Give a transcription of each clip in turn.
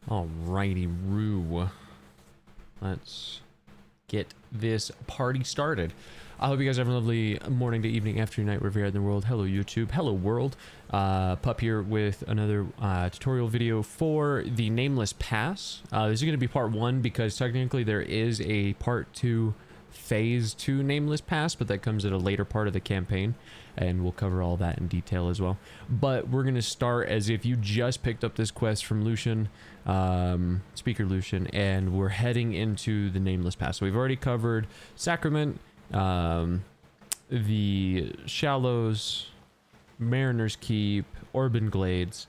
Alrighty, Rue. Let's get this party started. I hope you guys have a lovely morning to evening, afternoon, night, wherever you're at in the world. Hello, YouTube. Hello, world. Pup here with another tutorial video for the Nameless Pass. This is going to be part 1 because technically there is a part 2 phase to Nameless Pass, but that comes at a later part of the campaign, and we'll cover all that in detail as well. But we're going to start as if you just picked up this quest from Lucian, Speaker Lucian, and we're heading into the Nameless Pass. So we've already covered Sacrament, the Shallows, Mariner's Keep, Orban Glades,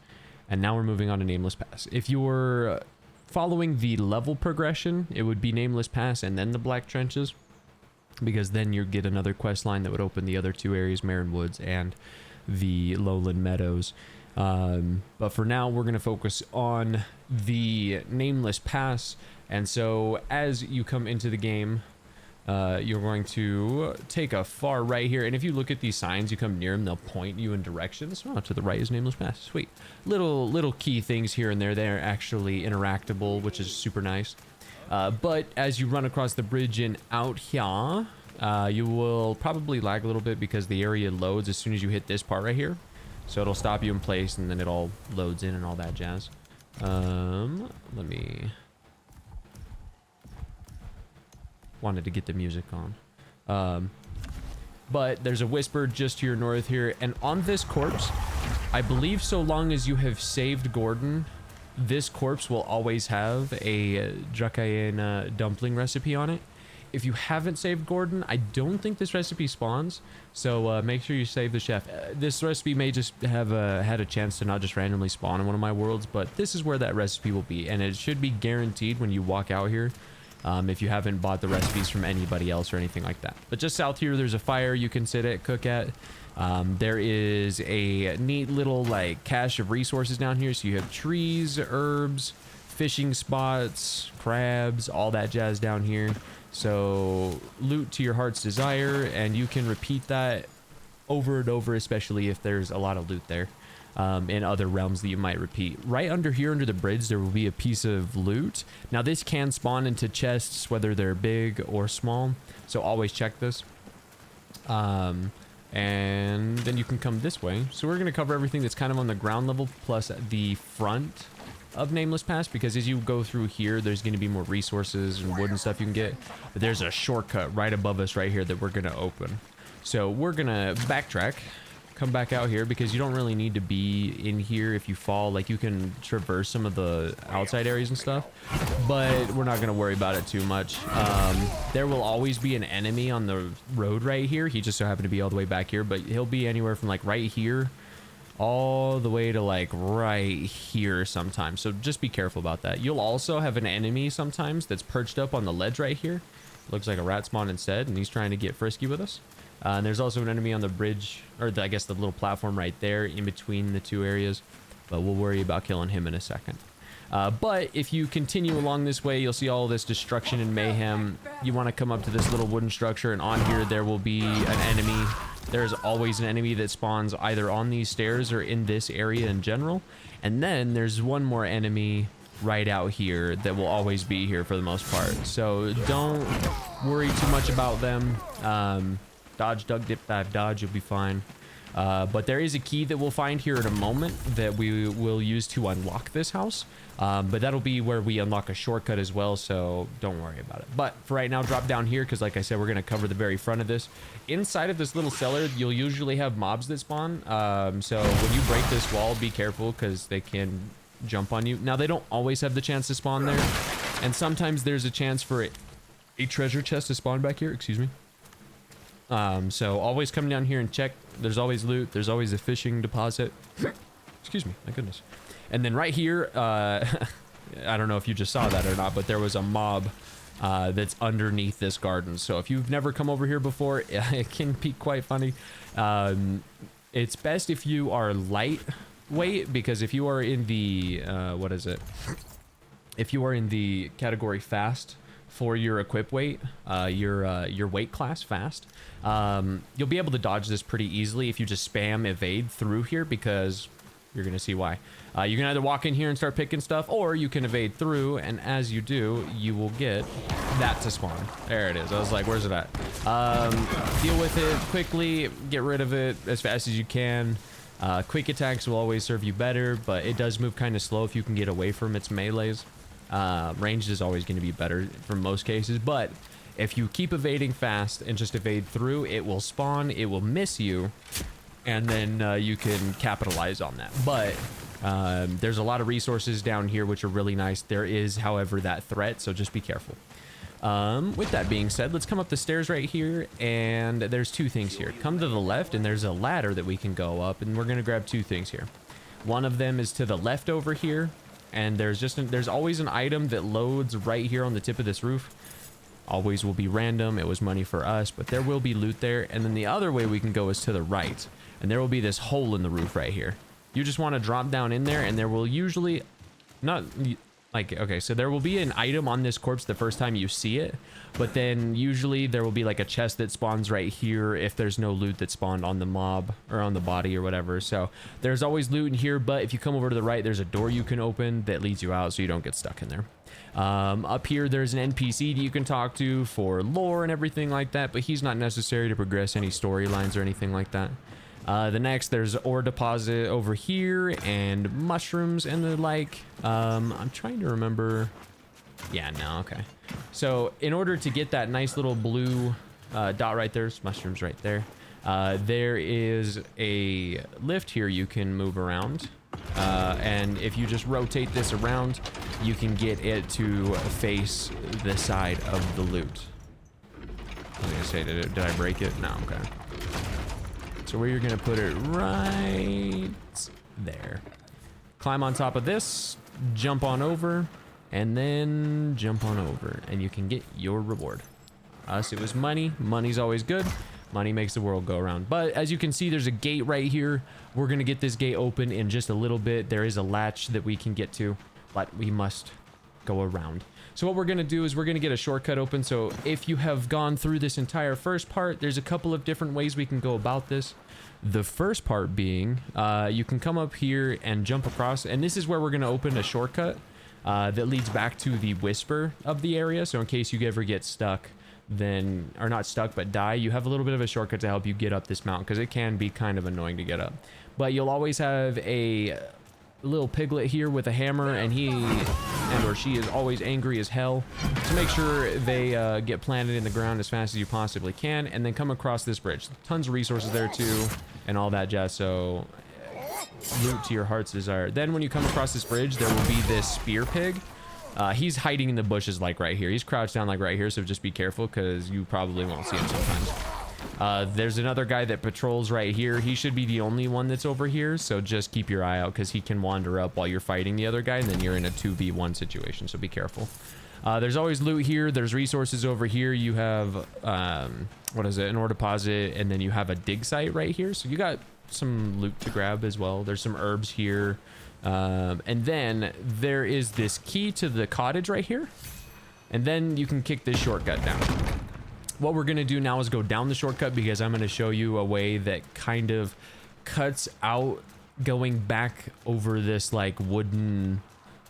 and now we're moving on to Nameless Pass. If you were following the level progression, it would be Nameless Pass and then the Black Trenches, because then you get another quest line that would open the other two areas, Marin Woods and the Lowland Meadows. But for now, we're going to focus on the Nameless Pass. And so as you come into the game, you're going to take a far right here, and if you look at these signs, you come near them, they'll point you in directions. Oh, to the right is Nameless Pass. Sweet. Little key things here and there. They're actually interactable, which is super nice. But as you run across the bridge and out here, you will probably lag a little bit because the area loads as soon as you hit this part right here. So it'll stop you in place, and then it all loads in and all that jazz. Let me... wanted to get the music on. But there's a whisper just to your north here, and on this corpse, I believe so long as you have saved Gordon, this corpse will always have a Dracaena dumpling recipe on it. If you haven't saved Gordon, I don't think this recipe spawns, so make sure you save the chef. This recipe may just have had a chance to not just randomly spawn in one of my worlds, but this is where that recipe will be, and it should be guaranteed when you walk out here. If you haven't bought the recipes from anybody else or anything like that. But just south here, there's a fire you can sit at, cook at. There is a neat little like cache of resources down here. So you have trees, herbs, fishing spots, crabs, all that jazz down here. So loot to your heart's desire, and you can repeat that over and over, especially if there's a lot of loot there. In other realms that you might repeat. Right under here, under the bridge, there will be a piece of loot. Now this can spawn into chests, whether they're big or small, so always check this. And then you can come this way. So we're going to cover everything that's kind of on the ground level, plus the front of Nameless Pass, because as you go through here, there's going to be more resources and wood and stuff you can get. But there's a shortcut right above us right here that we're going to open. So we're going to backtrack. Come back out here because you don't really need to be in here. If you fall, like, you can traverse some of the outside areas and stuff, but we're not going to worry about it too much. There will always be an enemy on the road right here. He just so happened to be all the way back here, but he'll be anywhere from like right here all the way to like right here sometimes, so just be careful about that. You'll also have an enemy sometimes that's perched up on the ledge right here. Looks like a rat spawn instead, and he's trying to get frisky with us. And there's also an enemy on the bridge, or I guess the little platform right there in between the two areas, but we'll worry about killing him in a second. But if you continue along this way, you'll see all this destruction and mayhem. You want to come up to this little wooden structure, and on here there will be an enemy. There's always an enemy that spawns either on these stairs or in this area in general. And then there's one more enemy right out here that will always be here for the most part. So don't worry too much about them. Dodge, duck, dip, dive, dodge, you'll be fine. But there is a key that we'll find here in a moment that we will use to unlock this house. But that'll be where we unlock a shortcut as well, so don't worry about it. But for right now, drop down here, because like I said, we're going to cover the very front of this. Inside of this little cellar, you'll usually have mobs that spawn. So when you break this wall, be careful, because they can jump on you. Now, they don't always have the chance to spawn there. And sometimes there's a chance for a treasure chest to spawn back here. Excuse me. So always come down here and check. There's always loot. There's always a fishing deposit. Excuse me, my goodness. And then right here, I don't know if you just saw that or not, but there was a mob that's underneath this garden. So if you've never come over here before, it can be quite funny. It's best if you are lightweight, because if you are in the what is it? If you are in the category fast for your equip weight, your weight class fast, you'll be able to dodge this pretty easily if you just spam evade through here, because You're gonna see why. You can either walk in here and start picking stuff, or you can evade through, and as you do, you will get that to spawn. There it is. I was like, where's it at? Deal with it quickly, get rid of it as fast as you can. Quick attacks will always serve you better, but it does move kind of slow if you can get away from its melees. Ranged is always going to be better for most cases, but if you keep evading fast and just evade through, it will spawn, it will miss you, and then you can capitalize on that. But there's a lot of resources down here which are really nice. There is, however, that threat, so just be careful. With that being said, let's come up the stairs right here, and there's two things here. Come to the left, and there's a ladder that we can go up, and we're gonna grab two things here. One of them is to the left over here, and there's always an item that loads right here on the tip of this roof. Always will be random. It was money for us, but there will be loot there. And then the other way we can go is to the right, and there will be this hole in the roof right here. You just want to drop down in there, and there will usually not like, okay, so there will be an item on this corpse the first time you see it, but then usually there will be like a chest that spawns right here if there's no loot that spawned on the mob or on the body or whatever. So there's always loot in here, but if you come over to the right, there's a door you can open that leads you out so you don't get stuck in there. Up here, there's an NPC that you can talk to for lore and everything like that, but he's not necessary to progress any storylines or anything like that. The next, there's ore deposit over here and mushrooms and the like. I'm trying to remember. Yeah, no, okay. So in order to get that nice little blue dot right there's mushrooms right there. There is a lift here you can move around. And if you just rotate this around, you can get it to face the side of the loot. I was gonna say, did I break it? No, okay. So where you're gonna put it right there. Climb on top of this, jump on over, and then jump on over, and you can get your reward. Us, it was money. Money's always good. Money makes the world go around. But as you can see, there's a gate right here. We're gonna get this gate open in just a little bit. There is a latch that we can get to, but we must go around. So what we're gonna do is we're gonna get a shortcut open. So if you have gone through this entire first part, there's a couple of different ways we can go about this. The first part being, you can come up here and jump across, and this is where we're gonna open a shortcut that leads back to the whisper of the area. So in case you ever get stuck, then, or not stuck, but die, you have a little bit of a shortcut to help you get up this mountain, because it can be kind of annoying to get up. But you'll always have a little piglet here with a hammer, and he and or she is always angry as hell, to make sure they get planted in the ground as fast as you possibly can, and then come across this bridge. Tons of resources there too, and all that jazz, so loot to your heart's desire. Then when you come across this bridge, there will be this spear pig. He's hiding in the bushes like right here. He's crouched down like right here, so just be careful because you probably won't see him sometimes. There's another guy that patrols right here. He should be the only one that's over here, so just keep your eye out because he can wander up while you're fighting the other guy, and then you're in a 2v1 situation, so be careful. There's always loot here. There's resources over here. You have, what is it, an ore deposit, and then you have a dig site right here, so you got some loot to grab as well. There's some herbs here. And then there is this key to the cottage right here, and then you can kick this shortcut down. What we're gonna do now is go down the shortcut, because I'm gonna show you a way that kind of cuts out going back over this like wooden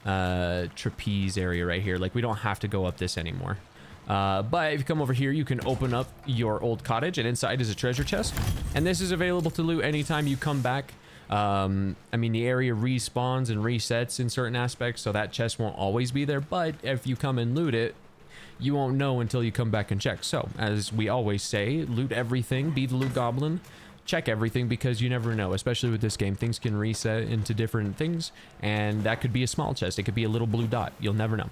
trapeze area right here. Like, we don't have to go up this anymore. But if you come over here, you can open up your old cottage, and inside is a treasure chest, and this is available to loot anytime you come back. I mean, the area respawns and resets in certain aspects, so that chest won't always be there, but if you come and loot it, you won't know until you come back and check. So as we always say, loot everything, be the loot goblin, check everything, because you never know, especially with this game. Things can reset into different things, and that could be a small chest, it could be a little blue dot, you'll never know.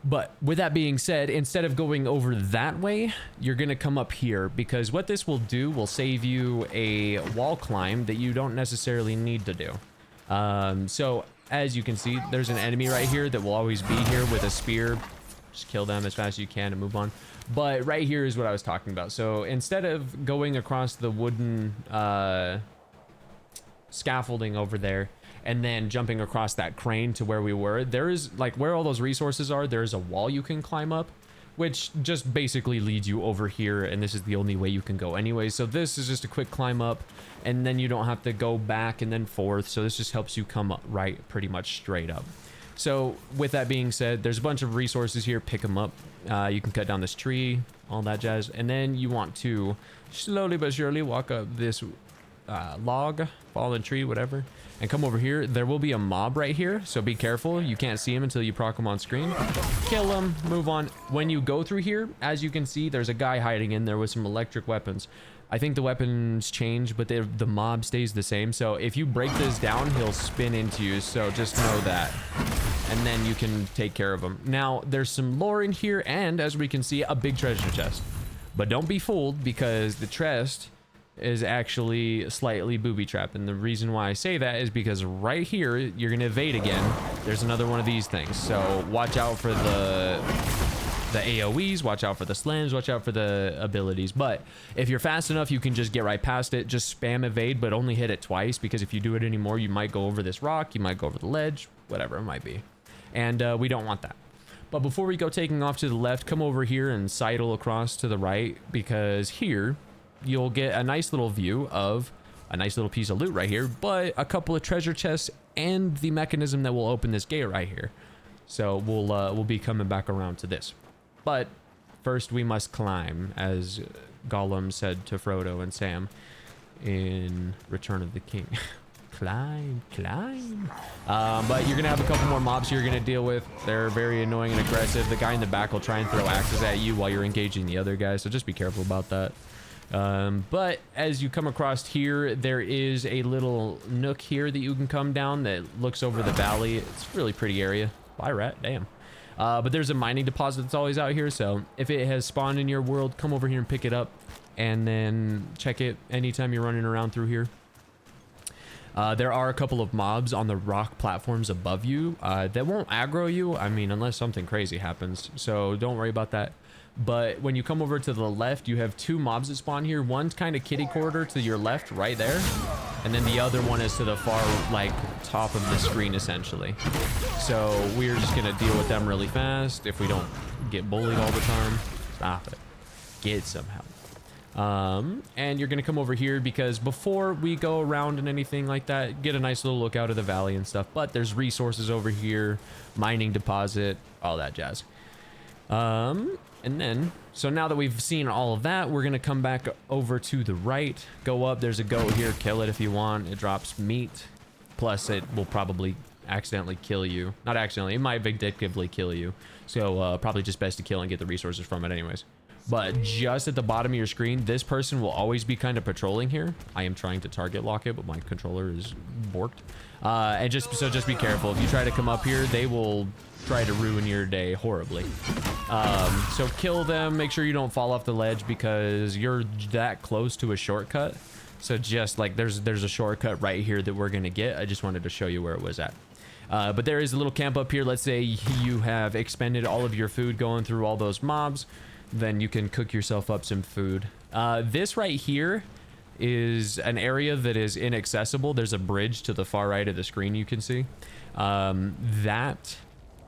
But with that being said, instead of going over that way, you're gonna come up here, because what this will do will save you a wall climb that you don't necessarily need to do. So as you can see, there's an enemy right here that will always be here with a spear. Just kill them as fast as you can and move on. But right here is what I was talking about. So instead of going across the wooden scaffolding over there and then jumping across that crane to where we were, there is, like, where all those resources are, there's a wall you can climb up. which just basically leads you over here, and this is the only way you can go anyway. So this is just a quick climb up, and then you don't have to go back and then forth. So this just helps you come up right pretty much straight up. So with that being said, there's a bunch of resources here. Pick them up. You can cut down this tree, all that jazz, and then you want to slowly but surely walk up this log, fallen tree, whatever, and come over here. There will be a mob right here, so be careful. You can't see him until you proc him on screen. Kill him, move on. When you go through here, as you can see, there's a guy hiding in there with some electric weapons. I think the weapons change, but the mob stays the same. So if you break this down, he'll spin into you, so just know that. And then you can take care of him. Now, there's some lore in here, and as we can see, a big treasure chest. But don't be fooled, because the chest is actually slightly booby-trapped. And the reason why I say that is because right here, you're going to evade again. There's another one of these things. So watch out for the AoEs, watch out for the slams, watch out for the abilities. But if you're fast enough, you can just get right past it. Just spam evade, but only hit it twice, because if you do it anymore, you might go over this rock, you might go over the ledge, whatever it might be. And we don't want that. But before we go taking off to the left, come over here and sidle across to the right, because here you'll get a nice little view of a nice little piece of loot right here, but a couple of treasure chests and the mechanism that will open this gate right here. So we'll be coming back around to this. But first we must climb, as Gollum said to Frodo and Sam in Return of the King. Climb. But you're gonna have a couple more mobs you're gonna deal with. They're very annoying and aggressive. The guy in the back will try and throw axes at you while you're engaging the other guys, so just be careful about that. But as you come across here, there is a little nook here that you can come down that looks over the valley. It's a really pretty area. Bye, rat. Damn. But there's a mining deposit that's always out here, so if it has spawned in your world, come over here and pick it up, and then check it anytime you're running around through here. There are a couple of mobs on the rock platforms above you that won't aggro you, I mean, unless something crazy happens, so don't worry about that. But when you come over to the left, you have two mobs that spawn here. One's kind of kitty corner to your left right there, and then the other one is to the far, like, top of the screen essentially. So we're just gonna deal with them really fast. If we don't get bullied all the time, stop it, get some help. And you're gonna come over here, because before we go around and anything like that, get a nice little look out of the valley and stuff. But there's resources over here, mining deposit, all that jazz. And then, so now that we've seen all of that, we're gonna come back over to the right, go up. There's a goat here, kill it if you want. It drops meat, plus it will probably accidentally kill you. Not accidentally, it might vindictively kill you. So probably just best to kill and get the resources from it anyways. But just at the bottom of your screen, this person will always be kind of patrolling here. I am trying to target lock it, but my controller is borked. And just be careful. If you try to come up here, they will try to ruin your day horribly. So kill them. Make sure you don't fall off the ledge, because you're that close to a shortcut. So just like there's a shortcut right here that we're gonna get. I just wanted to show you where it was at. But there is a little camp up here. Let's say you have expended all of your food going through all those mobs, then you can cook yourself up some food. This right here is an area that is inaccessible. There's a bridge to the far right of the screen you can see. That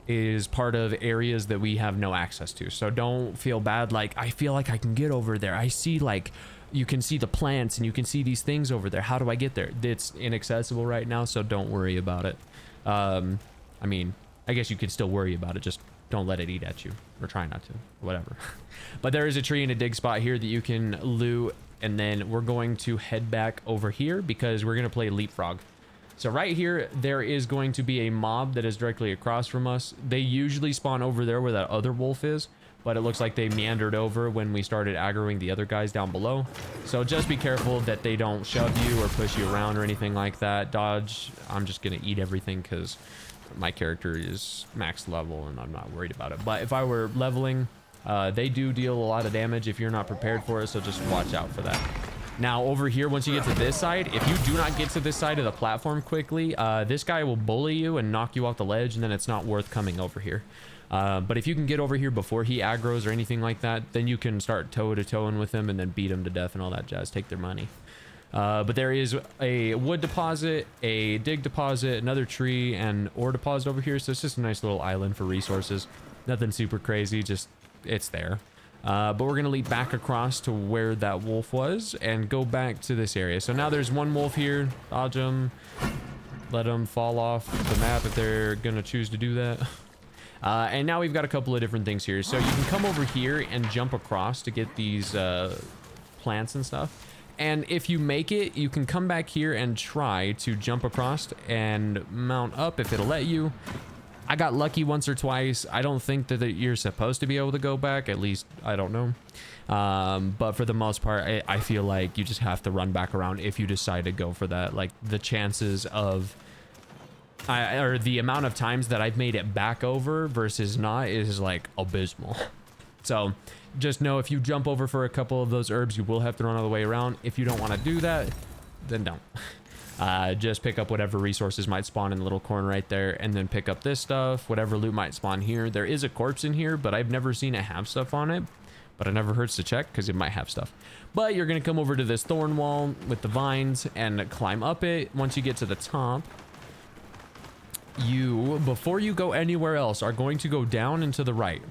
is part of areas that we have no access to. So don't feel bad, like, I feel like I can get over there. I see, like, you can see the plants and you can see these things over there. How do I get there? It's inaccessible right now, so don't worry about it. I mean, I guess you could still worry about it, just don't let it eat at you, or try not to, whatever. But there is a tree and a dig spot here that you can loot, and then we're going to head back over here because we're going to play leapfrog. So right here, there is going to be a mob that is directly across from us. They usually spawn over there where that other wolf is, but it looks like they meandered over when we started aggroing the other guys down below. So just be careful that they don't shove you or push you around or anything like that. Dodge. I'm just going to eat everything because my character is max level and I'm not worried about it. But if I were leveling, they do deal a lot of damage if you're not prepared for it, so just watch out for that. Now over here, once you get to this side, if you do not get to this side of the platform quickly, this guy will bully you and knock you off the ledge, and then it's not worth coming over here. But if you can get over here before he aggroes or anything like that, then you can start toe-to-toeing with him and then beat him to death and all that jazz, take their money. But there is a wood deposit, a dig deposit, another tree, and ore deposit over here, so it's just a nice little island for resources. Nothing super crazy, just it's there. But we're gonna leap back across to where that wolf was and go back to this area. So now there's one wolf here. Dodge them. Let them fall off the map if they're gonna choose to do that. And now we've got a couple of different things here. So you can come over here and jump across to get these plants and stuff. And if you make it, you can come back here and try to jump across and mount up if it'll let you. I got lucky once or twice. I don't think that you're supposed to be able to go back. At least, I don't know. But for the most part, I feel like you just have to run back around if you decide to go for that. Like, the chances of... or the amount of times that I've made it back over versus not is, like, abysmal. So, just know if you jump over for a couple of those herbs, you will have to run all the way around. If you don't want to do that, then don't. Just pick up whatever resources might spawn in the little corner right there, and then pick up this stuff, whatever loot might spawn here. There is a corpse in here, but I've never seen it have stuff on it, but it never hurts to check because it might have stuff. But you're going to come over to this thorn wall with the vines and climb up it. Once you get to the top, you, before you go anywhere else, are going to go down and to the right.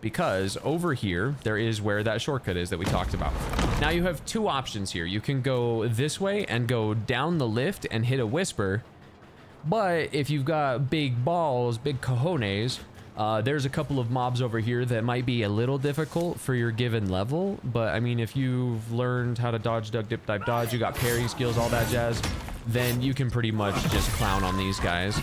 Because over here, there is where that shortcut is that we talked about. Now you have two options here. You can go this way and go down the lift and hit a whisper. But if you've got big balls, big cojones, there's a couple of mobs over here that might be a little difficult for your given level. But I mean, if you've learned how to dodge, duck, dip, dive, dodge, you got parry skills, all that jazz, then you can pretty much just clown on these guys.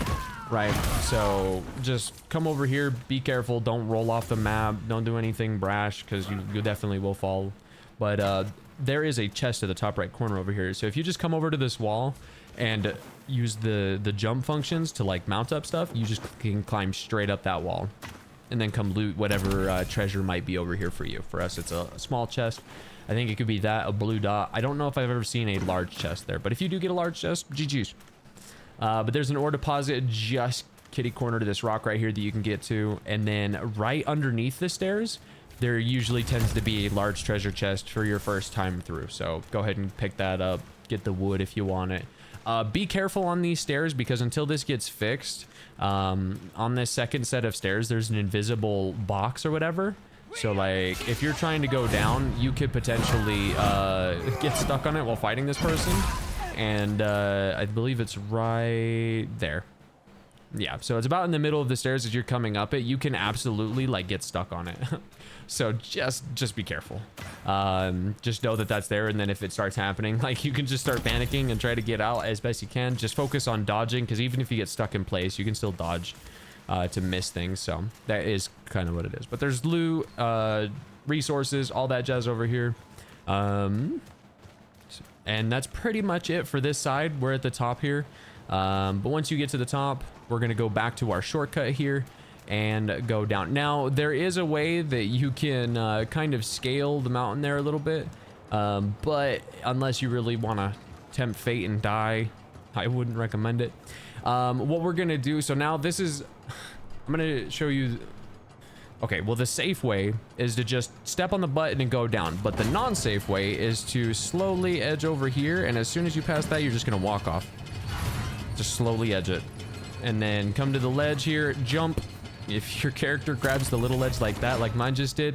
Right, so just come over here, be careful, don't roll off the map, don't do anything brash, because you definitely will fall. But there is a chest at the top right corner over here, so if you just come over to this wall and use the jump functions to like mount up stuff, you just can climb straight up that wall and then come loot whatever treasure might be over here for you. For us, it's a small chest. I think it could be that, a blue dot. I don't know if I've ever seen a large chest there, but if you do get a large chest, GG's. But there's an ore deposit just kitty corner to this rock right here that you can get to. And then right underneath the stairs, there usually tends to be a large treasure chest for your first time through. So go ahead and pick that up. Get the wood if you want it. Be careful on these stairs because until this gets fixed, on this second set of stairs, there's an invisible box or whatever. So like if you're trying to go down, you could potentially get stuck on it while fighting this person. And I believe it's right there. Yeah, so it's about in the middle of the stairs as you're coming up it. You can absolutely like get stuck on it. So just be careful. Just know that that's there, and then if it starts happening, like you can just start panicking and try to get out as best you can. Just focus on dodging, because even if you get stuck in place, you can still dodge to miss things. So that is kind of what it is. But there's loot, resources, all that jazz over here. And that's pretty much it for this side. We're at the top here. But once you get to the top, we're going to go back to our shortcut here and go down. Now, there is a way that you can kind of scale the mountain there a little bit. But unless you really want to tempt fate and die, I wouldn't recommend it. What we're going to do, so now this is... I'm going to show you... Okay, well, the safe way is to just step on the button and go down, but the non-safe way is to slowly edge over here, and as soon as you pass that, you're just gonna walk off. Just slowly edge it. And then come to the ledge here, jump. If your character grabs the little ledge like that, like mine just did,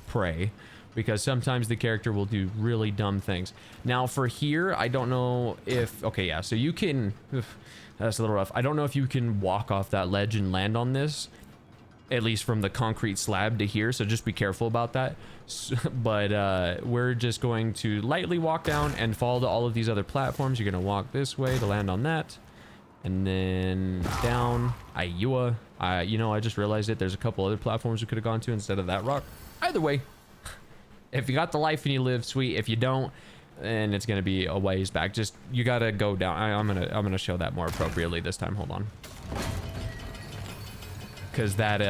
pray. Because sometimes the character will do really dumb things. Now, for here, I don't know if... Okay, yeah, so you can... That's a little rough. I don't know if you can walk off that ledge and land on this. At least from the concrete slab to here, so just be careful about that. But we're just going to lightly walk down and fall to all of these other platforms. You're gonna walk this way to land on that, and then down. You know, I just realized it. There's a couple other platforms we could have gone to instead of that rock. Either way, if you got the life and you live, sweet. If you don't, and it's gonna be a ways back. Just you gotta go down. I'm gonna show that more appropriately this time. Hold on. Because that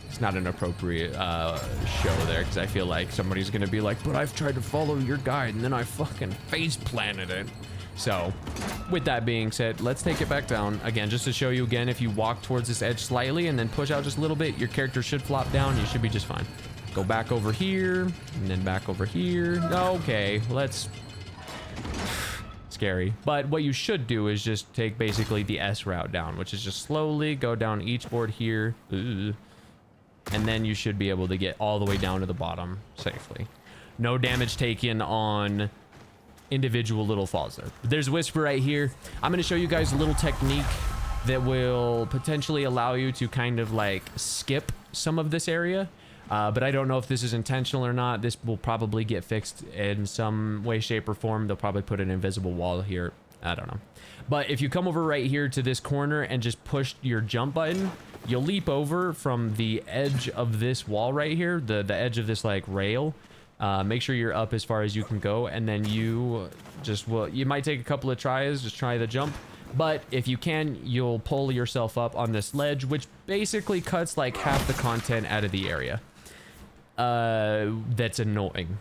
it's not an appropriate show there, because I feel like somebody's gonna be like, but I've tried to follow your guide and then I fucking face planted it. So with that being said, let's take it back down again, just to show you again. If you walk towards this edge slightly and then push out just a little bit, your character should flop down. You should be just fine. Go back over here and then back over here. Okay, let's... Scary. But what you should do is just take basically the S route down, which is just slowly go down each board here. Ooh. and then you should be able to get all the way down to the bottom safely. No damage taken on individual little falls there. There's Whisper right here. I'm going to show you guys a little technique that will potentially allow you to kind of like skip some of this area. But I don't know if this is intentional or not. This will probably get fixed in some way, shape, or form. They'll probably put an invisible wall here. I don't know. But if you come over right here to this corner and just push your jump button, you'll leap over from the edge of this wall right here, the edge of this like rail. Make sure you're up as far as you can go, and then you just will, you might take a couple of tries, just try the jump. But if you can, you'll pull yourself up on this ledge, which basically cuts like half the content out of the area. That's annoying,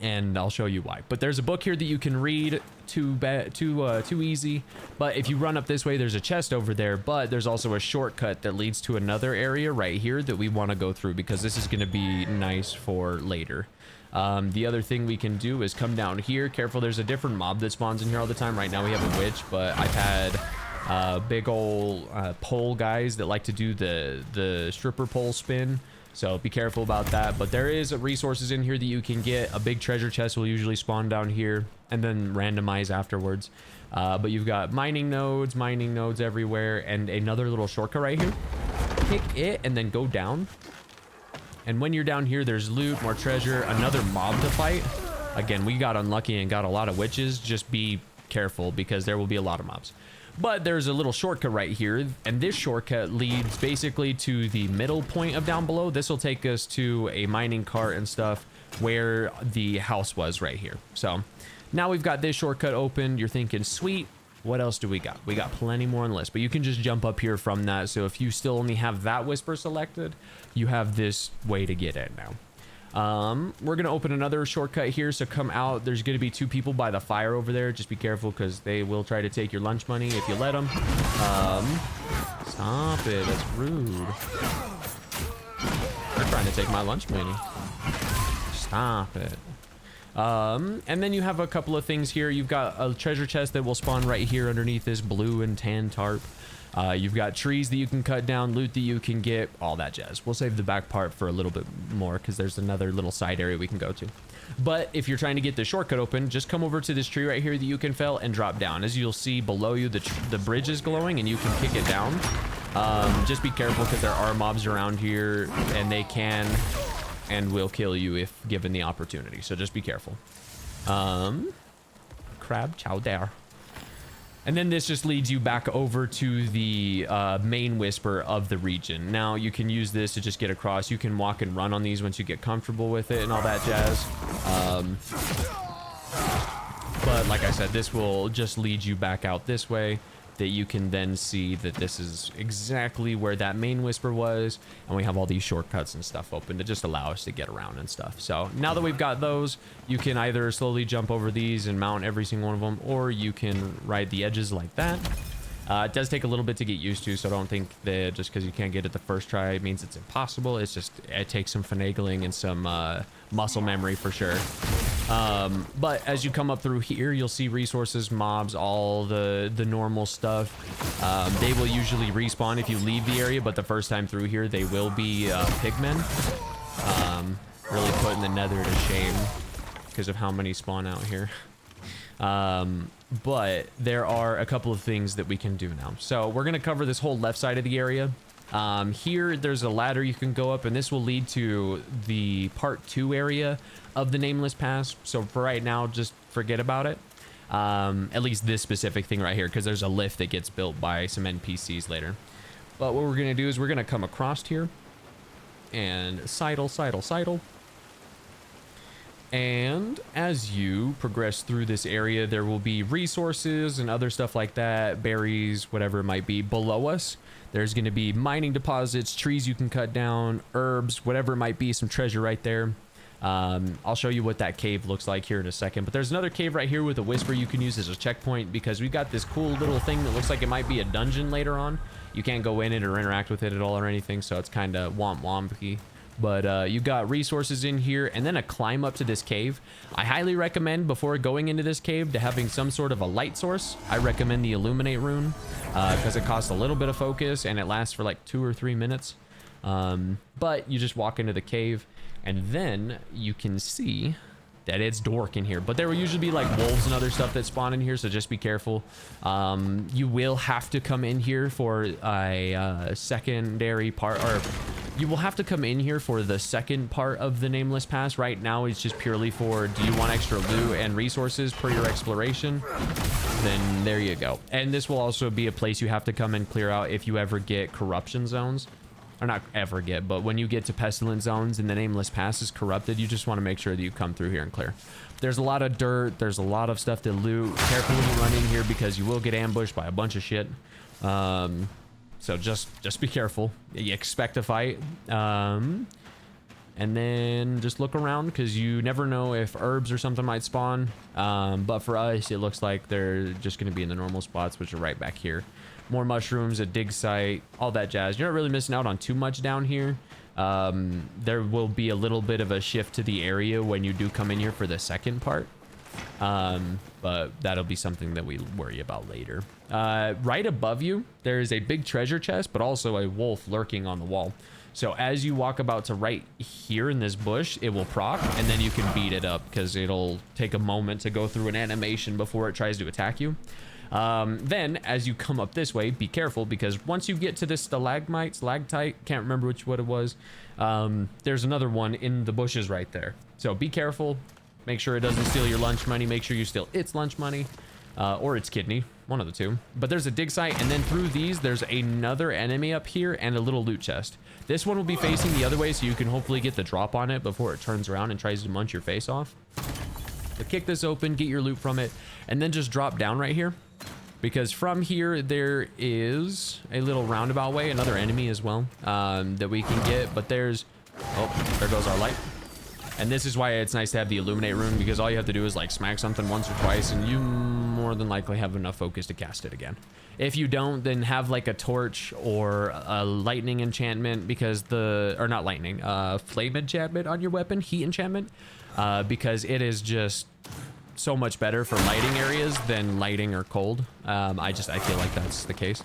and I'll show you why. But there's a book here that you can read. Too easy. But if you run up this way, there's a chest over there, but there's also a shortcut that leads to another area right here that we want to go through, because this is going to be nice for later. The other thing we can do is come down here. Careful, there's a different mob that spawns in here all the time. Right now we have a witch, but I've had big old pole guys that like to do the stripper pole spin. So be careful about that. But there is resources in here that you can get. A big treasure chest will usually spawn down here and then randomize afterwards. But you've got mining nodes everywhere, and another little shortcut right here. Pick it and then go down. And when you're down here, there's loot, more treasure, another mob to fight. Again, we got unlucky and got a lot of witches. Just be careful, because there will be a lot of mobs. But there's a little shortcut right here, and this shortcut leads basically to the middle point of down below. This will take us to a mining cart and stuff where the house was right here. So now we've got this shortcut open. You're thinking, sweet, what else do we got? We got plenty more on the list, but you can just jump up here from that. So if you still only have that Whisper selected, you have this way to get in now. We're gonna open another shortcut here, so come out. There's gonna be 2 people by the fire over there. Just be careful, because they will try to take your lunch money if you let them. Stop it, that's rude. They're trying to take my lunch money. Stop it. And then you have a couple of things here. You've got a treasure chest that will spawn right here underneath this blue and tan tarp. You've got trees that you can cut down, loot that you can get, all that jazz. We'll save the back part for a little bit more, because there's another little side area we can go to. But if you're trying to get the shortcut open, just come over to this tree right here that you can fell and drop down. As you'll see below you, the bridge is glowing and you can kick it down. Just be careful, because there are mobs around here, and they can and will kill you if given the opportunity. So just be careful. Crab chow there. And then this just leads you back over to the main Whisper of the region. Now you can use this to just get across. You can walk and run on these once you get comfortable with it and all that jazz. But like I said, this will just lead you back out this way, that you can then see that this is exactly where that main Whisper was, and we have all these shortcuts and stuff open to just allow us to get around and stuff. So now that we've got those, you can either slowly jump over these and mount every single one of them, or you can ride the edges like that. It does take a little bit to get used to, so don't think that just because you can't get it the first try it means it's impossible. It's just, it takes some finagling and some muscle memory for sure. But as you come up through here, you'll see resources, mobs, all the normal stuff. They will usually respawn if you leave the area, but the first time through here they will be pigmen. Really putting the nether to shame because of how many spawn out here. But there are a couple of things that we can do now. So we're going to cover this whole left side of the area. Here there's a ladder you can go up, and this will lead to the part 2 area of the Nameless Pass. So for right now, just forget about it. At least this specific thing right here, because there's a lift that gets built by some NPCs later. But what we're going to do is we're going to come across here and sidle. And as you progress through this area, there will be resources and other stuff like that, berries, whatever it might be. Below us, there's going to be mining deposits, trees you can cut down, herbs, whatever it might be, some treasure right there. I'll show you what that cave looks like here in a second. But there's another cave right here with a Whisper you can use as a checkpoint, because we've got this cool little thing that looks like it might be a dungeon later on. You can't go in it or interact with it at all or anything, so it's kind of womp-wompy. But you got resources in here, and then a climb up to this cave. I highly recommend, before going into this cave, to having some sort of a light source. I recommend the Illuminate rune, because it costs a little bit of focus and it lasts for like 2 or 3 minutes. But you just walk into the cave, and then you can see that it's dark in here, but there will usually be like wolves and other stuff that spawn in here, so just be careful. You will have to come in here for a secondary part, or you will have to come in here for the second part of the Nameless Pass. Right now it's just purely for, do you want extra loot and resources per your exploration? Then there you go. And this will also be a place you have to come and clear out if you ever get corruption zones. Or not ever get, but when you get to pestilent zones and the Nameless Pass is corrupted, you just want to make sure that you come through here and clear. There's a lot of dirt, there's a lot of stuff to loot. Careful when you run in here because you will get ambushed by a bunch of shit. So just be careful. You expect a fight. And then just look around because you never know if herbs or something might spawn. But for us, it looks like they're just going to be in the normal spots, which are right back here. More mushrooms, a dig site, all that jazz. You're not really missing out on too much down here. There will be a little bit of a shift to the area when you do come in here for the second part. But that'll be something that we worry about later. Right above you, there is a big treasure chest, but also a wolf lurking on the wall. So as you walk about to right here in this bush, it will proc, and then you can beat it up because it'll take a moment to go through an animation before it tries to attack you. Then as you come up this way, be careful because once you get to this stalagmite, can't remember what it was. There's another one in the bushes right there. So be careful, make sure it doesn't steal your lunch money, make sure you steal its lunch money, or its kidney, one of the two. But there's a dig site, and then through these, there's another enemy up here and a little loot chest. This one will be facing the other way, so you can hopefully get the drop on it before it turns around and tries to munch your face off. So kick this open, get your loot from it, and then just drop down right here. Because from here, there is a little roundabout way, another enemy as well, that we can get. But there's, oh, there goes our light. And this is why it's nice to have the Illuminate rune, because all you have to do is like smack something once or twice, and you more than likely have enough focus to cast it again. If you don't, then have like a torch or a lightning enchantment, because or not lightning, flame enchantment on your weapon, heat enchantment, because it is just so much better for lighting areas than lighting or cold. I feel like that's the case.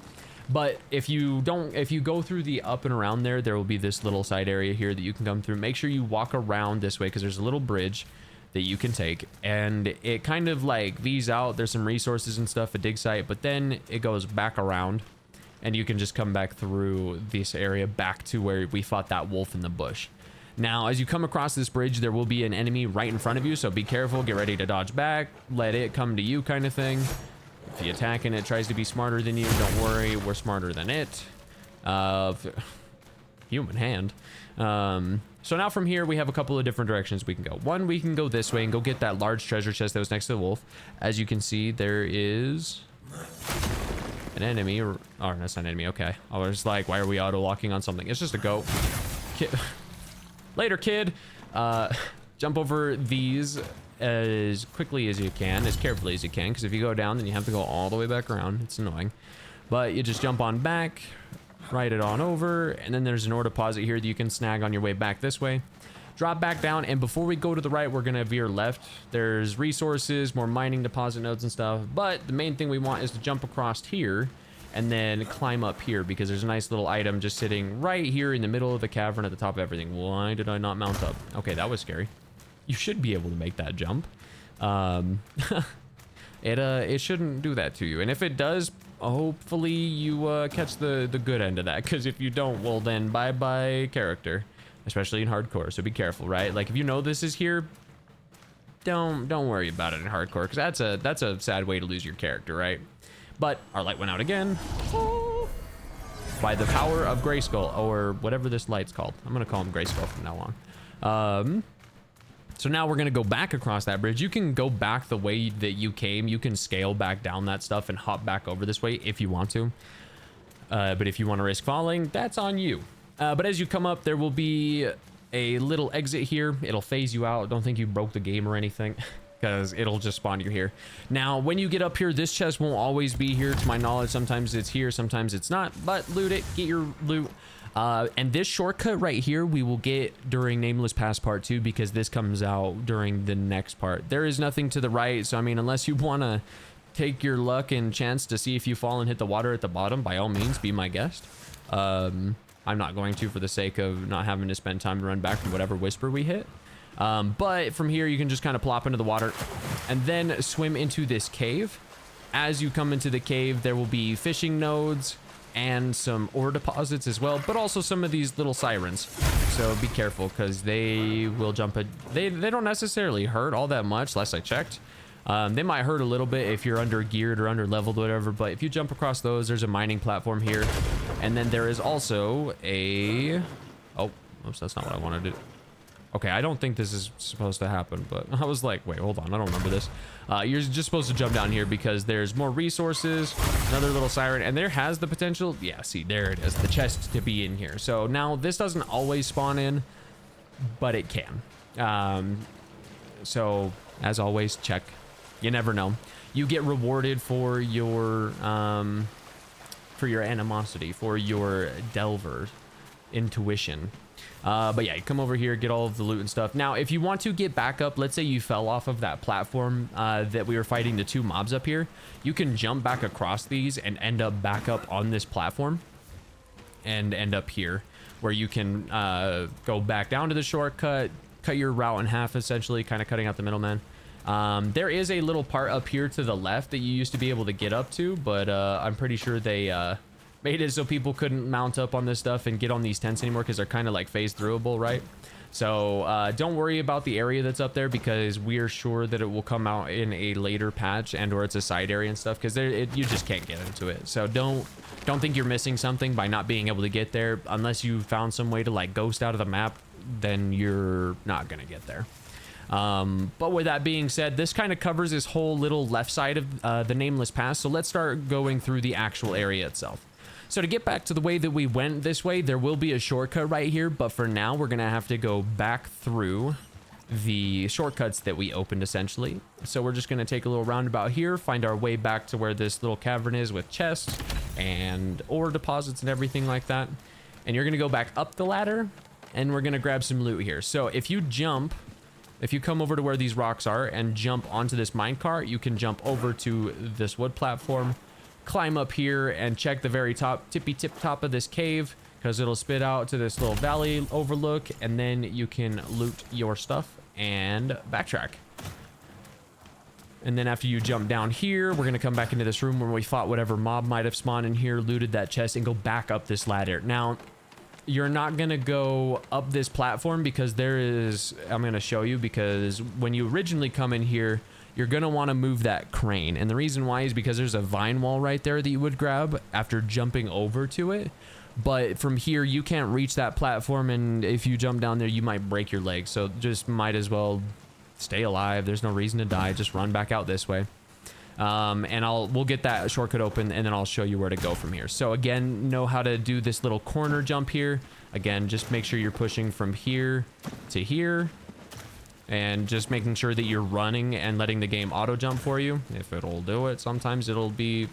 But if you go through the up and around there will be this little side area here that you can come through. Make sure you walk around this way because there's a little bridge that you can take, and it kind of like V's out. There's some resources and stuff, a dig site, but then it goes back around and you can just come back through this area back to where we fought that wolf in the bush. Now, as you come across this bridge, there will be an enemy right in front of you, so be careful, get ready to dodge back, let it come to you kind of thing. If the attacking it tries to be smarter than you, don't worry, we're smarter than it. Human hand. So now from here, we have a couple of different directions we can go. One, we can go this way and go get that large treasure chest that was next to the wolf. As you can see, there is an enemy, or that's not an enemy, okay. I was like, why are we auto-locking on something? It's just a goat. Later, kid. Jump over these as quickly as you can, as carefully as you can, because if you go down, then you have to go all the way back around. It's annoying. But you just jump on back, ride it on over, and then there's an ore deposit here that you can snag on your way back this way. Drop back down, and before we go to the right, we're going to veer left. There's resources, more mining deposit nodes and stuff, but the main thing we want is to jump across here and then climb up here, because there's a nice little item just sitting right here in the middle of the cavern at the top of everything. Why did I not mount up? Okay, that was scary. You should be able to make that jump. It shouldn't do that to you, and if it does, hopefully you catch the good end of that, because if you don't, well then bye-bye character, especially in hardcore. So be careful, right? Like if you know this is here, don't worry about it in hardcore, because that's a sad way to lose your character, right? But our light went out again. Oh. By the power of Grayskull, or whatever this light's called. I'm gonna call him Grayskull from now on. So now we're gonna go back across that bridge. You can go back the way that you came. You can scale back down that stuff and hop back over this way if you want to. But if you want to risk falling, that's on you. But as you come up, there will be a little exit here. It'll phase you out. Don't think you broke the game or anything, because it'll just spawn you here. Now, when you get up here, this chest won't always be here. To my knowledge, sometimes it's here, sometimes it's not. But loot it, get your loot. And this shortcut right here, we will get during Nameless Pass Part 2, because this comes out during the next part. There is nothing to the right, so I mean, unless you want to take your luck and chance to see if you fall and hit the water at the bottom, by all means, be my guest. I'm not going to for the sake of not having to spend time to run back from whatever whisper we hit. But from here, you can just kind of plop into the water and then swim into this cave. As you come into the cave, there will be fishing nodes and some ore deposits as well, but also some of these little sirens. So be careful because they will jump. They don't necessarily hurt all that much, last I checked. They might hurt a little bit if you're under geared or under leveled or whatever, but if you jump across those, there's a mining platform here. And then there is also a... Oh, oops, that's not what I wanted to do. Okay, I don't think this is supposed to happen, but I was like, wait, hold on, I don't remember this. You're just supposed to jump down here because there's more resources, another little siren, and there has the potential, yeah, see, there it is, the chest to be in here. So now this doesn't always spawn in, but it can. So as always, check. You never know. You get rewarded for your animosity, for your delver intuition. But yeah, you come over here, get all of the loot and stuff. Now, if you want to get back up, let's say you fell off of that platform that we were fighting the 2 mobs up here, you can jump back across these and end up back up on this platform and end up here where you can go back down to the shortcut, cut your route in half, essentially, kind of cutting out the middleman. There is a little part up here to the left that you used to be able to get up to, but I'm pretty sure they made it so people couldn't mount up on this stuff and get on these tents anymore because they're kind of like phase throughable, right? So don't worry about the area that's up there because we're sure that it will come out in a later patch and or it's a side area and stuff because you just can't get into it. So don't think you're missing something by not being able to get there unless you found some way to like ghost out of the map. Then you're not gonna get there. But with that being said, this kind of covers this whole little left side of the Nameless Pass. So let's start going through the actual area itself. So to get back to the way that we went this way, there will be a shortcut right here, but for now we're gonna have to go back through the shortcuts that we opened essentially. So we're just gonna take a little roundabout here, find our way back to where this little cavern is with chests and ore deposits and everything like that. And you're gonna go back up the ladder and we're gonna grab some loot here. So if you come over to where these rocks are and jump onto this minecart, you can jump over to this wood platform, climb up here and check the very top, tippy tip top of this cave because it'll spit out to this little valley overlook and then you can loot your stuff and backtrack. And then after you jump down here, we're going to come back into this room where we fought whatever mob might have spawned in here, looted that chest and go back up this ladder. Now, you're not going to go up this platform because I'm going to show you because when you originally come in here, you're going to want to move that crane. And the reason why is because there's a vine wall right there that you would grab after jumping over to it. But from here, you can't reach that platform. And if you jump down there, you might break your leg. So just might as well stay alive. There's no reason to die. Just run back out this way. And we'll get that shortcut open and then I'll show you where to go from here. So again, know how to do this little corner jump here. Again, just make sure you're pushing from here to here. And just making sure that you're running and letting the game auto jump for you. If it'll do it, sometimes it'll be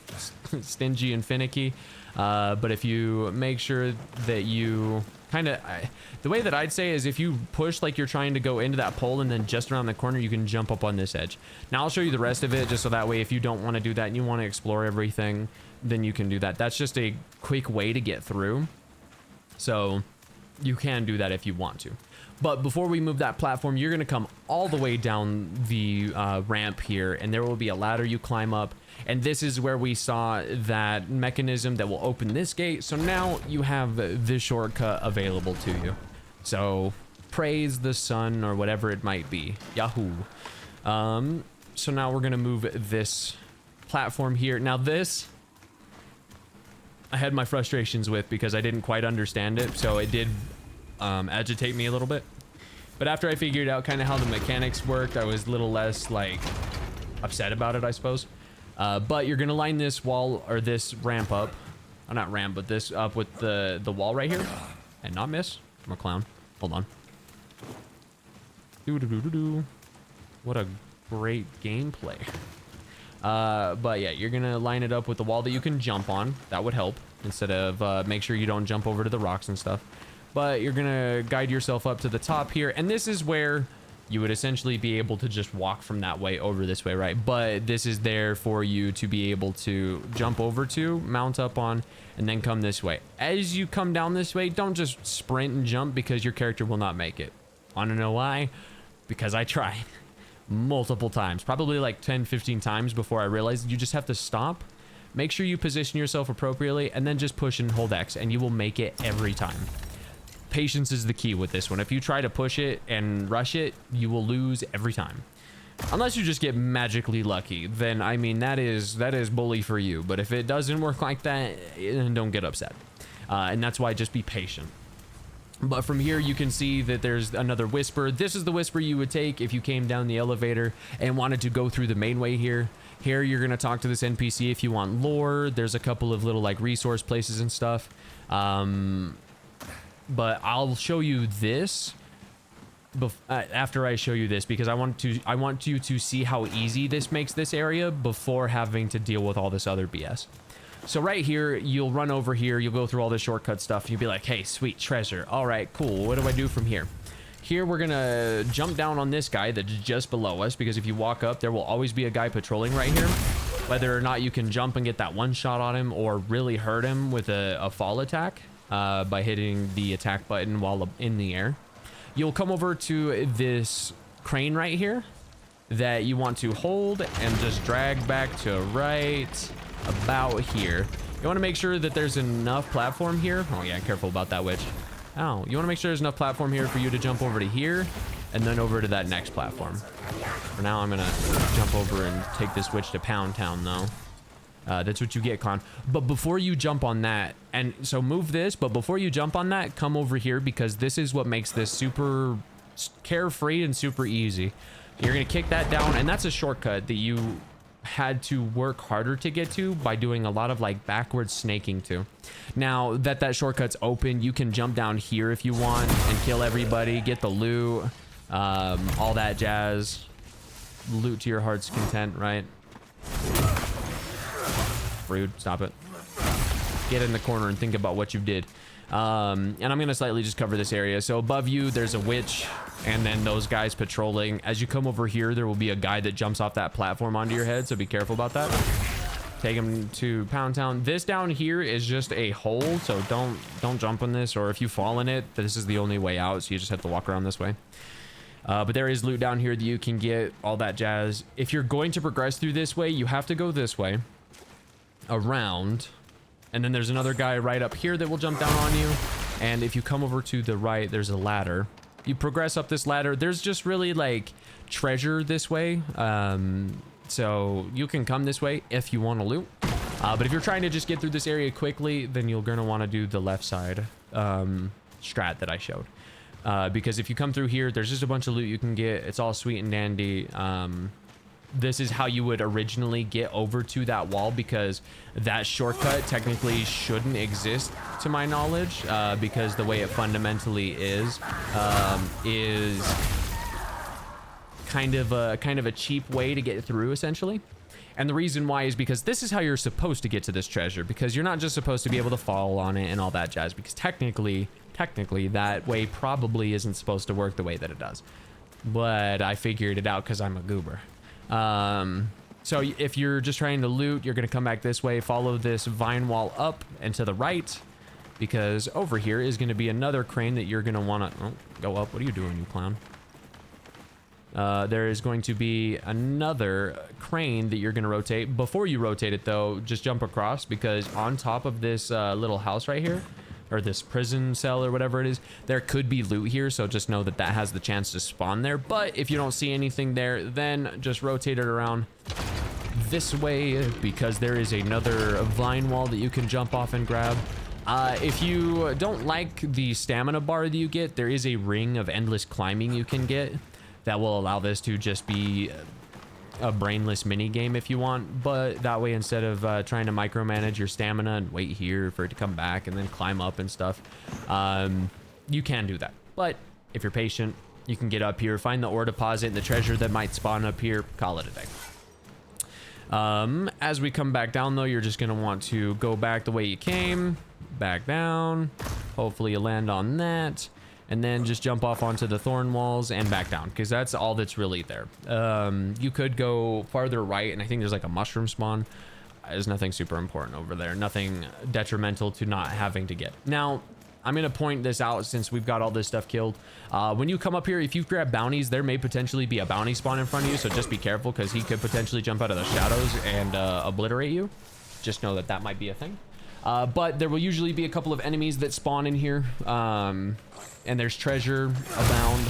stingy and finicky. But if you make sure that you the way that I'd say is if you push like you're trying to go into that pole and then just around the corner, you can jump up on this edge. Now I'll show you the rest of it just so that way if you don't want to do that and you want to explore everything, then you can do that. That's just a quick way to get through. So you can do that if you want to. But before we move that platform, you're going to come all the way down the ramp here, and there will be a ladder you climb up. And this is where we saw that mechanism that will open this gate. So now you have this shortcut available to you. So praise the sun or whatever it might be. Yahoo. So now we're going to move this platform here. Now this, I had my frustrations with because I didn't quite understand it. So it did agitate me a little bit, but after I figured out kind of how the mechanics worked, I was a little less like upset about it, I suppose. But you're gonna line this wall or this ramp up, or not ramp, but this up with the wall right here, and not miss. I'm a clown. Hold on. What a great gameplay. But yeah, you're gonna line it up with the wall that you can jump on. That would help instead of make sure you don't jump over to the rocks and stuff. But you're gonna guide yourself up to the top here, and this is where you would essentially be able to just walk from that way over this way, right? But this is there for you to be able to jump over to, mount up on, and then come this way. As you come down this way, don't just sprint and jump because your character will not make it. Want to know why? Because I tried multiple times, probably like 10, 15 times before I realized you just have to stop, make sure you position yourself appropriately, and then just push and hold X, and you will make it every time. Patience is the key with this one. If you try to push it and rush it, you will lose every time. Unless you just get magically lucky, then I mean that is bully for you. But if it doesn't work like that, then don't get upset. And that's why just be patient. But from here you can see that there's another whisper. This is the whisper you would take if you came down the elevator and wanted to go through the main way here. Here you're gonna talk to this NPC if you want lore. There's a couple of little like resource places and stuff. But I'll show you this after I show you this, because I want you to see how easy this makes this area before having to deal with all this other BS. So right here, you'll run over here, you'll go through all this shortcut stuff, you'll be like, hey, sweet treasure. All right, cool. What do I do from here? Here, we're gonna jump down on this guy that's just below us, because if you walk up, there will always be a guy patrolling right here. Whether or not you can jump and get that one shot on him or really hurt him with a fall attack by hitting the attack button while in the air. You'll come over to this crane right here that you want to hold and just drag back to right about here. You want to make sure that there's enough platform here. Oh yeah, careful about that witch. Oh, you want to make sure there's enough platform here for you to jump over to here and then over to that next platform. For now, I'm gonna jump over and take this witch to Pound Town though. That's what you get, Con. But before you jump on that, and so move this, but before you jump on that, come over here, because this is what makes this super carefree and super easy. You're gonna kick that down, and that's a shortcut that you had to work harder to get to by doing a lot of like backwards snaking to. Now that shortcut's open, you can jump down here if you want and kill everybody, get the loot, all that jazz. Loot to your heart's content, right? Rude, stop it. Get in the corner and think about what you did. And I'm gonna slightly just cover this area. So above you, there's a witch, and then those guys patrolling. As you come over here, there will be a guy that jumps off that platform onto your head, so be careful about that. Take him to Pound Town. This down here is just a hole, so don't jump on this, or if you fall in it, this is the only way out, so you just have to walk around this way. But there is loot down here that you can get, all that jazz. If you're going to progress through this way, you have to go this way, around, and then there's another guy right up here that will jump down on you. And if you come over to the right, there's a ladder. You progress up this ladder. There's just really like treasure this way, so you can come this way if you want to loot. But if you're trying to just get through this area quickly, then you're gonna want to do the left side strat that I showed, because if you come through here, there's just a bunch of loot you can get. It's all sweet and dandy. This is how you would originally get over to that wall, because that shortcut technically shouldn't exist to my knowledge, because the way it fundamentally is kind of a cheap way to get through, essentially. And the reason why is because this is how you're supposed to get to this treasure, because you're not just supposed to be able to fall on it and all that jazz, because technically that way probably isn't supposed to work the way that it does. But I figured it out because I'm a goober. So if you're just trying to loot, you're going to come back this way, follow this vine wall up and to the right, because over here is going to be another crane that you're going to want to go up. What are you doing, you clown? There is going to be another crane that you're going to rotate. Before you rotate it though, just jump across, because on top of this little house right here, or this prison cell or whatever it is, there could be loot here, so just know that that has the chance to spawn there. But if you don't see anything there, then just rotate it around this way, because there is another vine wall that you can jump off and grab. If you don't like the stamina bar that you get, there is a ring of endless climbing you can get that will allow this to just be a brainless mini game if you want. But that way, instead of trying to micromanage your stamina and wait here for it to come back and then climb up and stuff, you can do that. But if you're patient, you can get up here, find the ore deposit and the treasure that might spawn up here, call it a day. As we come back down though, you're just gonna want to go back the way you came, back down. Hopefully you land on that. and then just jump off onto the thorn walls and back down, because that's all that's really there. You could go farther right, and I think there's like a mushroom spawn. There's nothing super important over there, nothing detrimental to not having to get. Now, I'm going to point this out since we've got all this stuff killed. When you come up here, if you grab bounties, there may potentially be a bounty spawn in front of you, so just be careful, because he could potentially jump out of the shadows and obliterate you. Just know that that might be a thing. But there will usually be a couple of enemies that spawn in here, and there's treasure abound.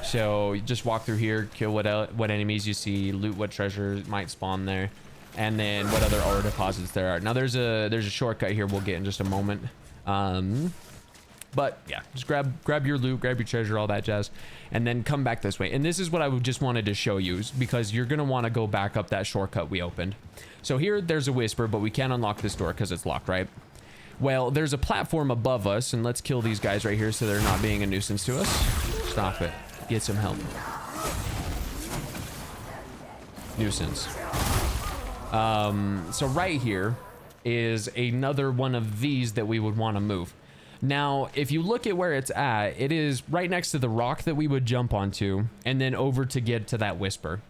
So you just walk through here, kill what enemies you see, loot what treasure might spawn there, and then what other ore deposits there are. Now there's a shortcut here we'll get in just a moment. But yeah, just grab your loot, grab your treasure, all that jazz, and then come back this way. And this is what I just wanted to show you, because you're gonna want to go back up that shortcut we opened. So here, there's a whisper, but we can't unlock this door because it's locked, right? Well, there's a platform above us, and let's kill these guys right here so they're not being a nuisance to us. Stop it. Get some help. Nuisance. So right here is another one of these that we would want to move. Now, if you look at where it's at, it is right next to the rock that we would jump onto, and then over to get to that whisper.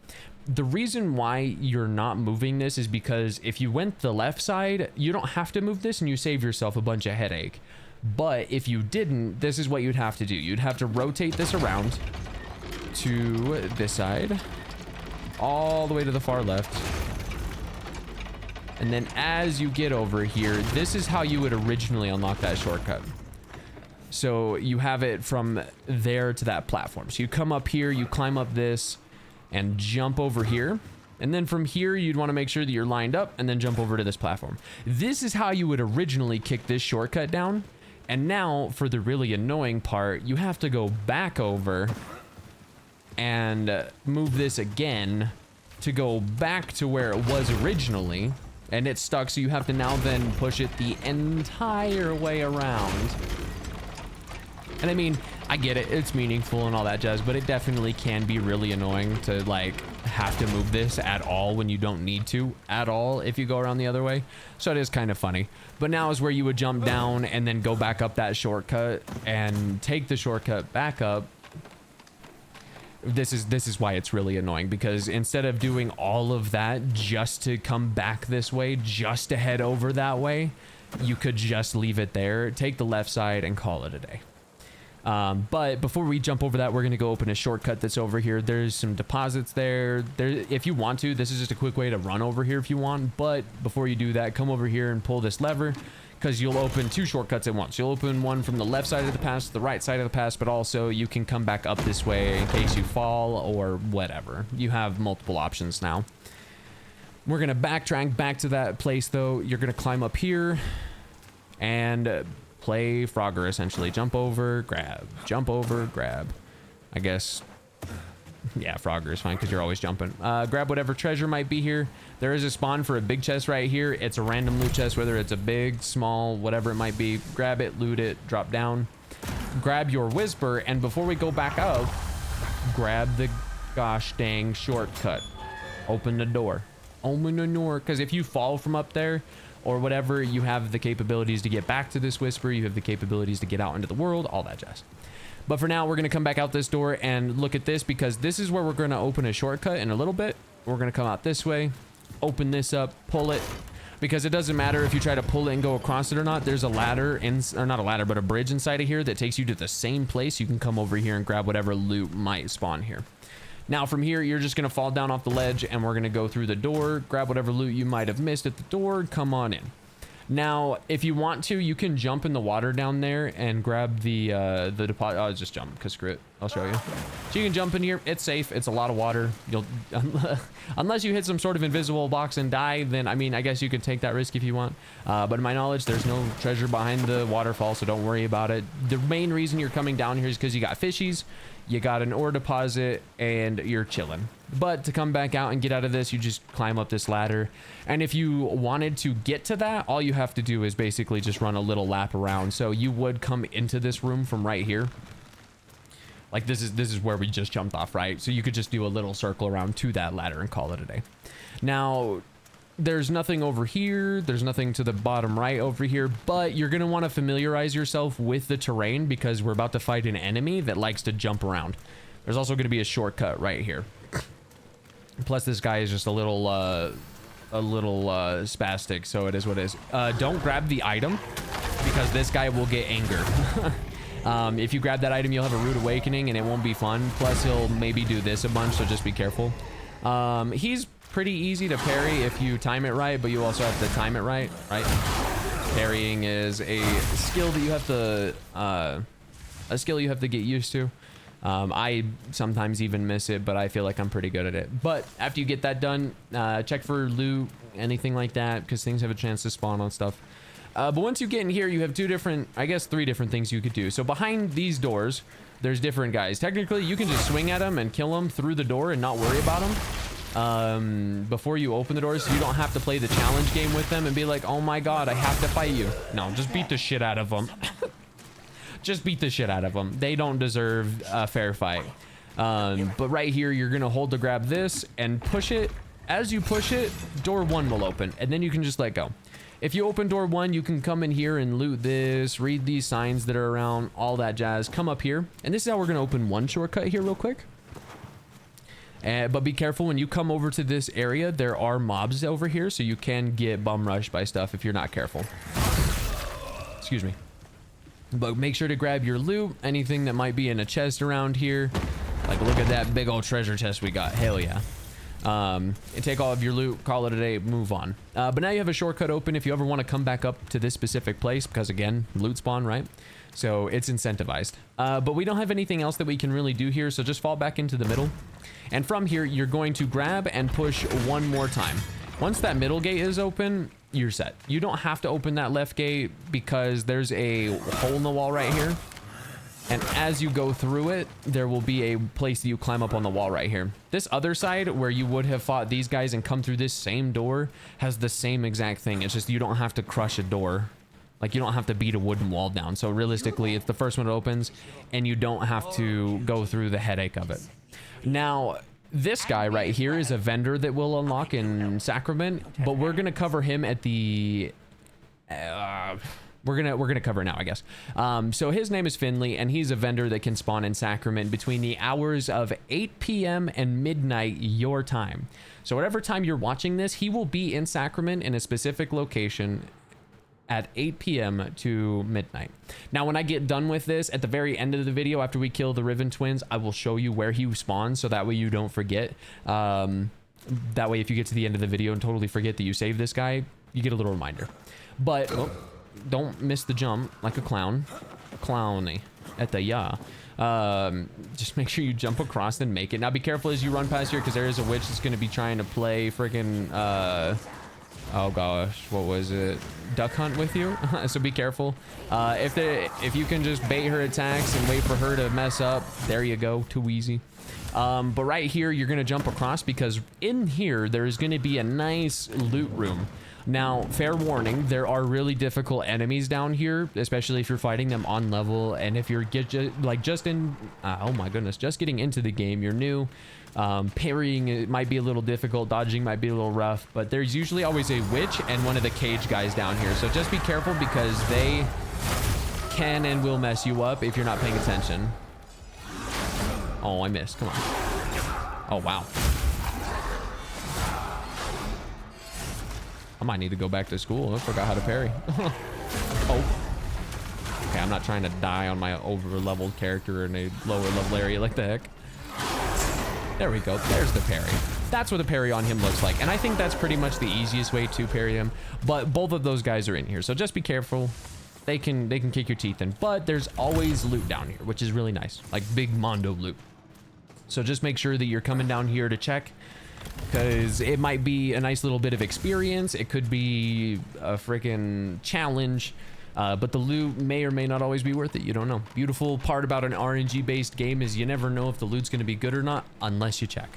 The reason why you're not moving this is because if you went the left side, you don't have to move this and you save yourself a bunch of headache. But if you didn't, this is what you'd have to do. You'd have to rotate this around to this side, all the way to the far left. And then as you get over here, this is how you would originally unlock that shortcut. So you have it from there to that platform. So you come up here, you climb up this, and jump over here. And then from here, you'd want to make sure that you're lined up and then jump over to this platform. This is how you would originally kick this shortcut down. And now for the really annoying part, you have to go back over and move this again to go back to where it was originally. And it's stuck, so you have to now then push it the entire way around. And I mean, I get it, it's meaningful and all that jazz, but it definitely can be really annoying to like have to move this at all when you don't need to at all if you go around the other way. So it is kind of funny. But now is where you would jump down and then go back up that shortcut and take the shortcut back up. This is why it's really annoying, because instead of doing all of that just to come back this way, just to head over that way, you could just leave it there, take the left side, and call it a day. But before we jump over that, we're going to go open a shortcut that's over here. There's some deposits there. If you want to, this is just a quick way to run over here if you want. But before you do that, come over here and pull this lever, because you'll open two shortcuts at once. You'll open one from the left side of the pass to the right side of the pass, but also you can come back up this way in case you fall or whatever. You have multiple options now. We're going to backtrack back to that place, though. You're going to climb up here and play Frogger, essentially. Jump over, grab. Jump over, grab. I guess, yeah, Frogger is fine because you're always jumping. Grab whatever treasure might be here. There is a spawn for a big chest right here. It's a random loot chest, whether it's a big, small, whatever it might be. Grab it, loot it, drop down. Grab your whisper, and before we go back up, grab the gosh dang shortcut. Open the door. Open the door, because if you fall from up there or whatever, you have the capabilities to get back to this whisper. You have the capabilities to get out into the world, all that jazz. But for now, we're going to come back out this door and look at this, because this is where we're going to open a shortcut in a little bit. We're going to come out this way, open this up, pull it, because it doesn't matter if you try to pull it and go across it or not. There's a ladder, or not a ladder, but a bridge inside of here that takes you to the same place. You can come over here and grab whatever loot might spawn here. Now from here, you're just going to fall down off the ledge, and we're going to go through the door, grab whatever loot you might have missed at the door, come on in. Now, if you want to, you can jump in the water down there and grab the deposit. I'll just jump, because screw it. I'll show you. So you can jump in here. It's safe. It's a lot of water. You'll, unless you hit some sort of invisible box and die, then, I mean, I guess you could take that risk if you want. But in my knowledge, there's no treasure behind the waterfall, so don't worry about it. The main reason you're coming down here is because you got fishies, you got an ore deposit, and you're chilling. But to come back out and get out of this, you just climb up this ladder. And if you wanted to get to that, all you have to do is basically just run a little lap around. So you would come into this room from right here. Like this is where we just jumped off, right? So you could just do a little circle around to that ladder and call it a day. Now, There's nothing over here. There's nothing to the bottom right over here, but you're going to want to familiarize yourself with the terrain because we're about to fight an enemy that likes to jump around. There's also going to be a shortcut right here. Plus, this guy is just a little spastic, so it is what it is. Don't grab the item because this guy will get anger. If you grab that item, you'll have a rude awakening and it won't be fun. Plus, he'll maybe do this a bunch, so just be careful. He's pretty easy to parry if you time it right, but you also have to time it right? Parrying is a skill that you have to get used to. I sometimes even miss it, but I feel like I'm pretty good at it. But after you get that done, check for loot, anything like that, because things have a chance to spawn on stuff. But once you get in here, you have three different things you could do. So behind these doors, there's different guys. Technically, you can just swing at them and kill them through the door and not worry about them. Before you open the doors, so you don't have to play the challenge game with them and be like, oh my god, I have to fight you. No, just beat the shit out of them. Just beat the shit out of them. They don't deserve a fair fight. But right here, you're gonna hold to grab this and push it. As you push it, door 1 will open, and then you can just let go. If you open door 1, you can come in here and loot this, read these signs that are around, all that jazz. Come up here, and this is how we're gonna open one shortcut here real quick. But be careful when you come over to this area. There are mobs over here, so you can get bum rushed by stuff if you're not careful. Excuse me. But make sure to grab your loot, anything that might be in a chest around here. Like, look at that big old treasure chest we got. Hell yeah. And take all of your loot, call it a day, move on. But now you have a shortcut open if you ever want to come back up to this specific place, because again, loot spawn, right? So it's incentivized. But we don't have anything else that we can really do here, so just fall back into the middle. And from here, you're going to grab and push one more time. Once that middle gate is open, you're set. You don't have to open that left gate because there's a hole in the wall right here. And as you go through it, there will be a place that you climb up on the wall right here. This other side where you would have fought these guys and come through this same door has the same exact thing. It's just you don't have to crush a door. Like, you don't have to beat a wooden wall down. So realistically, it's the first one that opens and you don't have to go through the headache of it. Now, this guy right here is a vendor that will unlock in Sacrament, but we're gonna cover him at the we're gonna cover it now, I guess. So his name is Finley, and he's a vendor that can spawn in Sacrament between the hours of 8 p.m. and midnight your time. So whatever time you're watching this, he will be in Sacrament in a specific location at 8 p.m. to midnight. Now, when I get done with this, at the very end of the video, after we kill the Riven twins, I will show you where he spawns, so that way you don't forget. That way, if you get to the end of the video and totally forget that you saved this guy, you get a little reminder. But don't miss the jump like a clown. Clowny at the just make sure you jump across and make it. Now, be careful as you run past here, because there is a witch that's going to be trying to play freaking oh gosh, what was it? Duck hunt with you. So be careful. If you can just bait her attacks and wait for her to mess up, there you go. Too easy. But right here, you're gonna jump across because in here there's gonna be a nice loot room. Now, fair warning, there are really difficult enemies down here, especially if you're fighting them on level, and if you're just getting into the game, you're new. Parrying it might be a little difficult, dodging might be a little rough, but there's usually always a witch and one of the cage guys down here, so just be careful because they can and will mess you up if you're not paying attention. Oh, I missed. Come on. Oh, wow. I might need to go back to school. I forgot how to parry. Oh. Okay, I'm not trying to die on my over-leveled character in a lower-level area. Like the heck. There we go. There's the parry. That's what the parry on him looks like. And I think that's pretty much the easiest way to parry him. But both of those guys are in here. So just be careful. They can kick your teeth in. But there's always loot down here, which is really nice. Like big Mondo loot. So just make sure that you're coming down here to check, because it might be a nice little bit of experience. It could be a freaking challenge. But the loot may or may not always be worth it. You don't know. Beautiful part about an RNG based game is you never know if the loot's going to be good or not unless you check.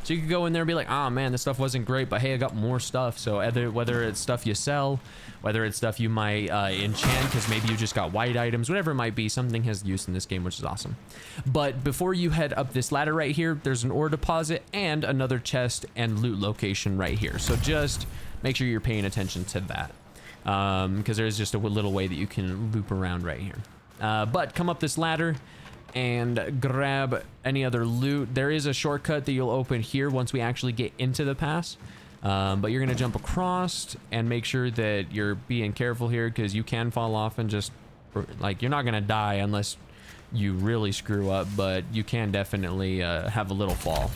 So you could go in there and be like, ah, man, this stuff wasn't great, but hey, I got more stuff. So whether it's stuff you sell, whether it's stuff you might enchant because maybe you just got white items, whatever it might be, something has use in this game, which is awesome. But before you head up this ladder right here, there's an ore deposit and another chest and loot location right here. So just make sure you're paying attention to that, because there's just a little way that you can loop around right here. But come up this ladder and grab any other loot. There is a shortcut that you'll open here once we actually get into the pass. But you're gonna jump across and make sure that you're being careful here, because you can fall off and just, like, you're not gonna die unless you really screw up, but you can definitely have a little fall.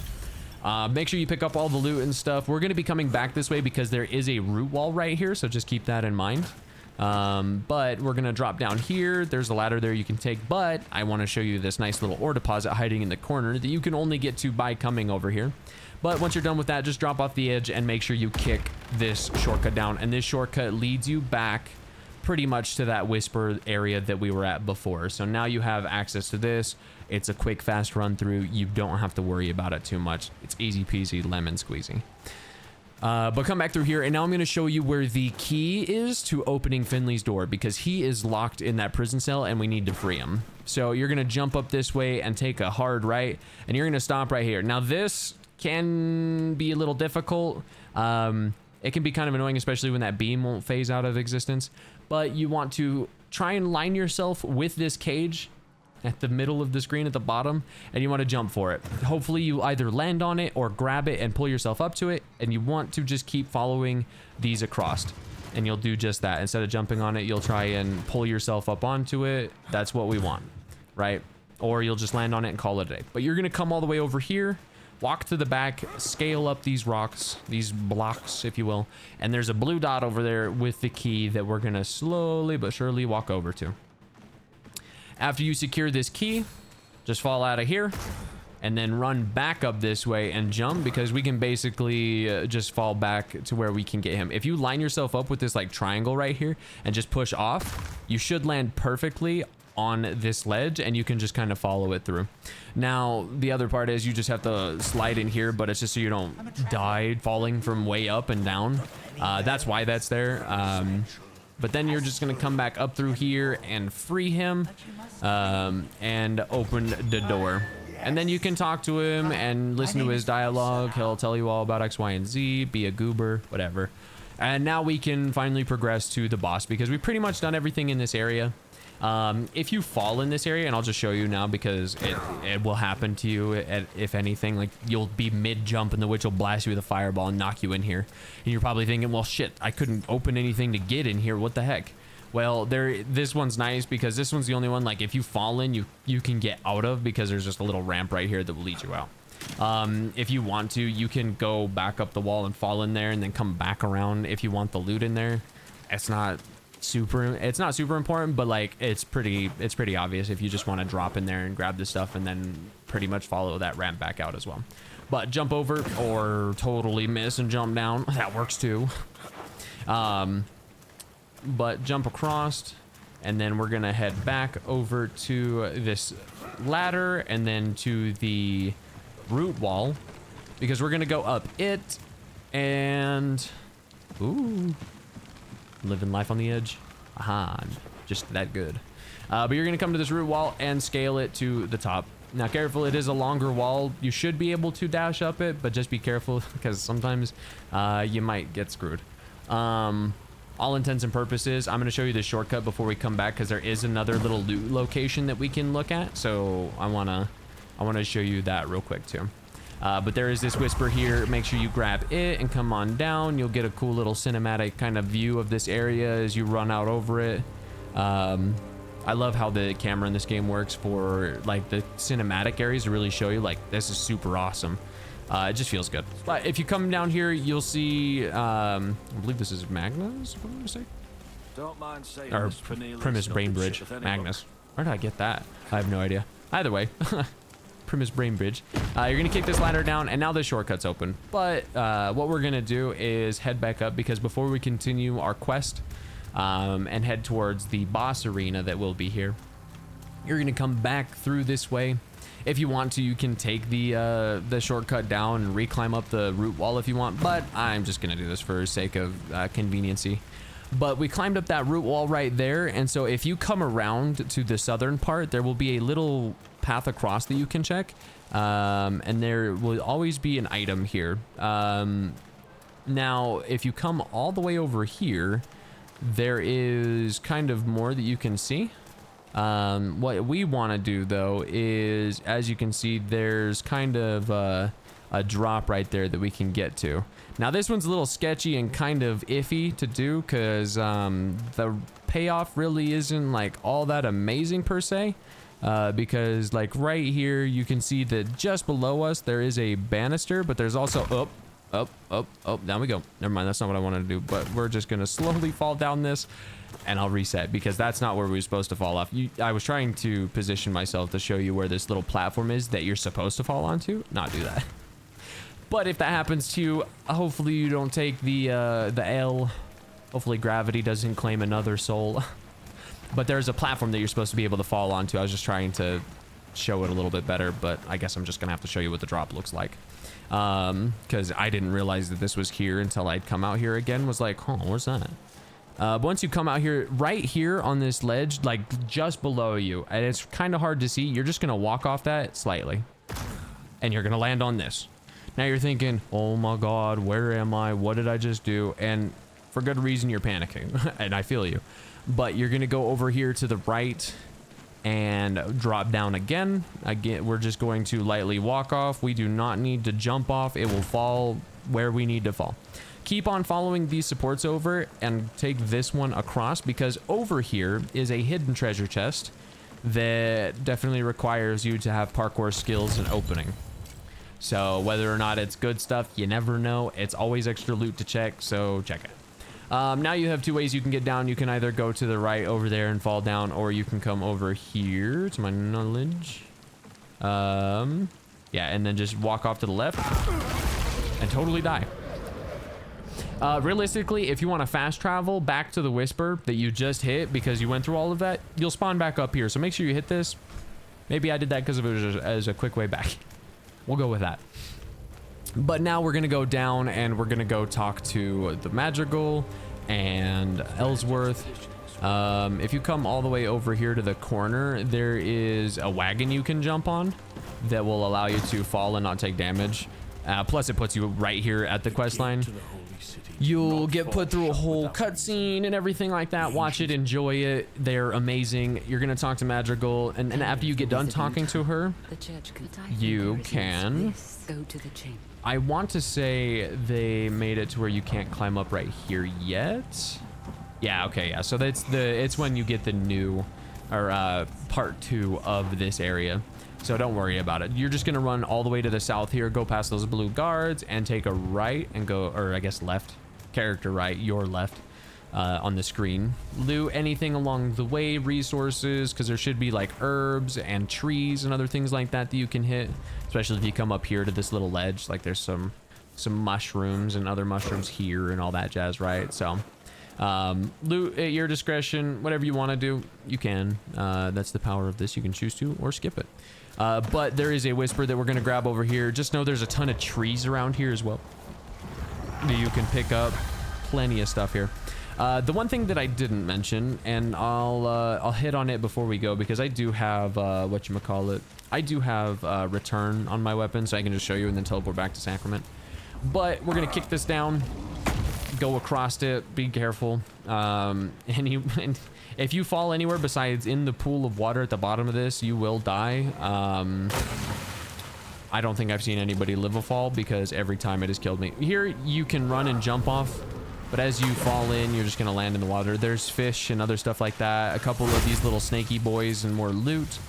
Make sure you pick up all the loot and stuff. We're gonna be coming back this way because there is a root wall right here, so just keep that in mind. But we're gonna drop down here. There's a ladder there you can take, but I want to show you this nice little ore deposit hiding in the corner that you can only get to by coming over here. But once you're done with that, just drop off the edge and make sure you kick this shortcut down, and this shortcut leads you back pretty much to that whisper area that we were at before. So now you have access to this. It's a quick, fast run through. You don't have to worry about it too much. It's easy peasy lemon squeezy. But come back through here, and now I'm going to show you where the key is to opening Finley's door, because he is locked in that prison cell and we need to free him. So you're going to jump up this way and take a hard right, and you're going to stop right here. Now this can be a little difficult. It can be kind of annoying, especially when that beam won't phase out of existence. But you want to try and line yourself with this cage at the middle of the screen at the bottom, and you want to jump for it. Hopefully you either land on it or grab it and pull yourself up to it, and you want to just keep following these across, and you'll do just that. Instead of jumping on it, you'll try and pull yourself up onto it. That's what we want, right? Or you'll just land on it and call it a day. But you're gonna come all the way over here, walk to the back, scale up these rocks, these blocks, if you will, and there's a blue dot over there with the key that we're gonna slowly but surely walk over to. After you secure this key, just fall out of here and then run back up this way and jump, because we can basically just fall back to where we can get him. If you line yourself up with this like triangle right here and just push off, you should land perfectly on this ledge, and you can just kind of follow it through. Now the other part is you just have to slide in here, but it's just so you don't die falling from way up and down. That's why that's there. But then you're just gonna come back up through here and free him, and open the door. And then you can talk to him and listen to his dialogue. He'll tell you all about X, Y, and Z, be a goober, whatever. And now we can finally progress to the boss, because we've pretty much done everything in this area. If you fall in this area, and I'll just show you now because it will happen to you, if anything, like you'll be mid jump and the witch will blast you with a fireball and knock you in here, and you're probably thinking, well shit, I couldn't open anything to get in here, what the heck. Well, this one's nice because this one's the only one, like if you fall in, you can get out of, because there's just a little ramp right here that will lead you out. If you want to, you can go back up the wall and fall in there and then come back around if you want the loot in there. It's not super important, but like it's pretty obvious if you just want to drop in there and grab the stuff and then pretty much follow that ramp back out as well. But jump over or totally miss and jump down, that works too. But jump across, and then we're gonna head back over to this ladder and then to the root wall, because we're gonna go up it, and ooh, living life on the edge. Aha, I'm just that good. But you're gonna come to this root wall and scale it to the top. Now careful, it is a longer wall. You should be able to dash up it, but just be careful because sometimes you might get screwed. All intents and purposes, I'm gonna show you the shortcut before we come back, because there is another little loot location that we can look at. So I wanna show you that real quick too. But there is this whisper here. Make sure you grab it and come on down. You'll get a cool little cinematic kind of view of this area as you run out over it. I love how the camera in this game works for like the cinematic areas to really show you like this is super awesome. It just feels good. But if you come down here, you'll see, I believe this is Magnus, if I'm not mistaken. Don't mind saying Or Primus Brain Bridge. Magnus. Where did I get that? I have no idea. Either way. Primus Brain Bridge. You're gonna kick this ladder down, and now the shortcut's open. But what we're gonna do is head back up, because before we continue our quest and head towards the boss arena that will be here, you're gonna come back through this way. If you want to, you can take the shortcut down and reclimb up the root wall if you want, but I'm just gonna do this for sake of conveniency. But we climbed up that root wall right there, and so if you come around to the southern part, there will be a little path across that you can check, and there will always be an item here. Now, if you come all the way over here, there is kind of more that you can see. What we want to do though is, as you can see, there's kind of a drop right there that we can get to. Now this one's a little sketchy and kind of iffy to do because the payoff really isn't like all that amazing per se, because like right here you can see that just below us there is a banister, but there's also down we go. Never mind, that's not what I wanted to do, but we're just gonna slowly fall down this and I'll reset because that's not where we were supposed to fall off. I was trying to position myself to show you where this little platform is that you're supposed to fall onto, not do that. But if that happens to you, hopefully you don't take the L. Hopefully gravity doesn't claim another soul. But there's a platform that you're supposed to be able to fall onto. I was just trying to show it a little bit better, but I guess I'm just gonna have to show you what the drop looks like. Because I didn't realize that this was here until I'd come out here again. Was like, oh, where's that? But once you come out here, right here on this ledge, like just below you, and it's kind of hard to see, you're just gonna walk off that slightly. And you're gonna land on this. Now you're thinking, oh my God, where am I? What did I just do? And for good reason, you're panicking, and I feel you. But you're gonna go over here to the right and drop down again. Again, we're just going to lightly walk off. We do not need to jump off. It will fall where we need to fall. Keep on following these supports over and take this one across, because over here is a hidden treasure chest that definitely requires you to have parkour skills and opening. So whether or not it's good stuff, you never know. It's always extra loot to check, so check it. Now you have two ways you can get down. You can either go to the right over there and fall down, or you can come over here, to my knowledge. Yeah, and then just walk off to the left and totally die. Realistically, if you want to fast travel back to the Whisper that you just hit because you went through all of that, you'll spawn back up here. So make sure you hit this. Maybe I did that because it was as a quick way back. We'll go with that. But now we're going to go down and we're going to go talk to the Madrigal and Ellsworth. If you come all the way over here to the corner, there is a wagon you can jump on that will allow you to fall and not take damage. Plus it puts you right here at the quest line. You'll get put through a whole cutscene and everything like that. Watch it, enjoy it. They're amazing. You're gonna talk to Madrigal, and after you get done talking to her, you can go to the chamber. I want to say they made it to where you can't climb up right here yet. Yeah, okay, yeah. So it's when you get the new or part 2 of this area. So don't worry about it. You're just gonna run all the way to the south here, go past those blue guards, and take a right and go, or I guess left. Character right, your left on the screen. Loot anything along the way, resources, because there should be like herbs and trees and other things like that that you can hit. Especially if you come up here to this little ledge, like there's some mushrooms and other mushrooms here and all that jazz, right? So loot at your discretion, whatever you want to do, you can. That's the power of this. You can choose to or skip it. But there is a Whisper that we're going to grab over here. Just know there's a ton of trees around here as well that you can pick up. Plenty of stuff here. The one thing that I didn't mention, and I'll hit on it before we go, because I do have whatchamacallit, I do have return on my weapon, so I can just show you and then teleport back to Sacrament. But we're gonna kick this down, go across it, be careful. And if you fall anywhere besides in the pool of water at the bottom of this, you will die. I don't think I've seen anybody live a fall, because every time it has killed me. Here you can run and jump off, but as you fall in, you're just gonna land in the water. There's fish and other stuff like that. A couple of these little snaky boys and more loot.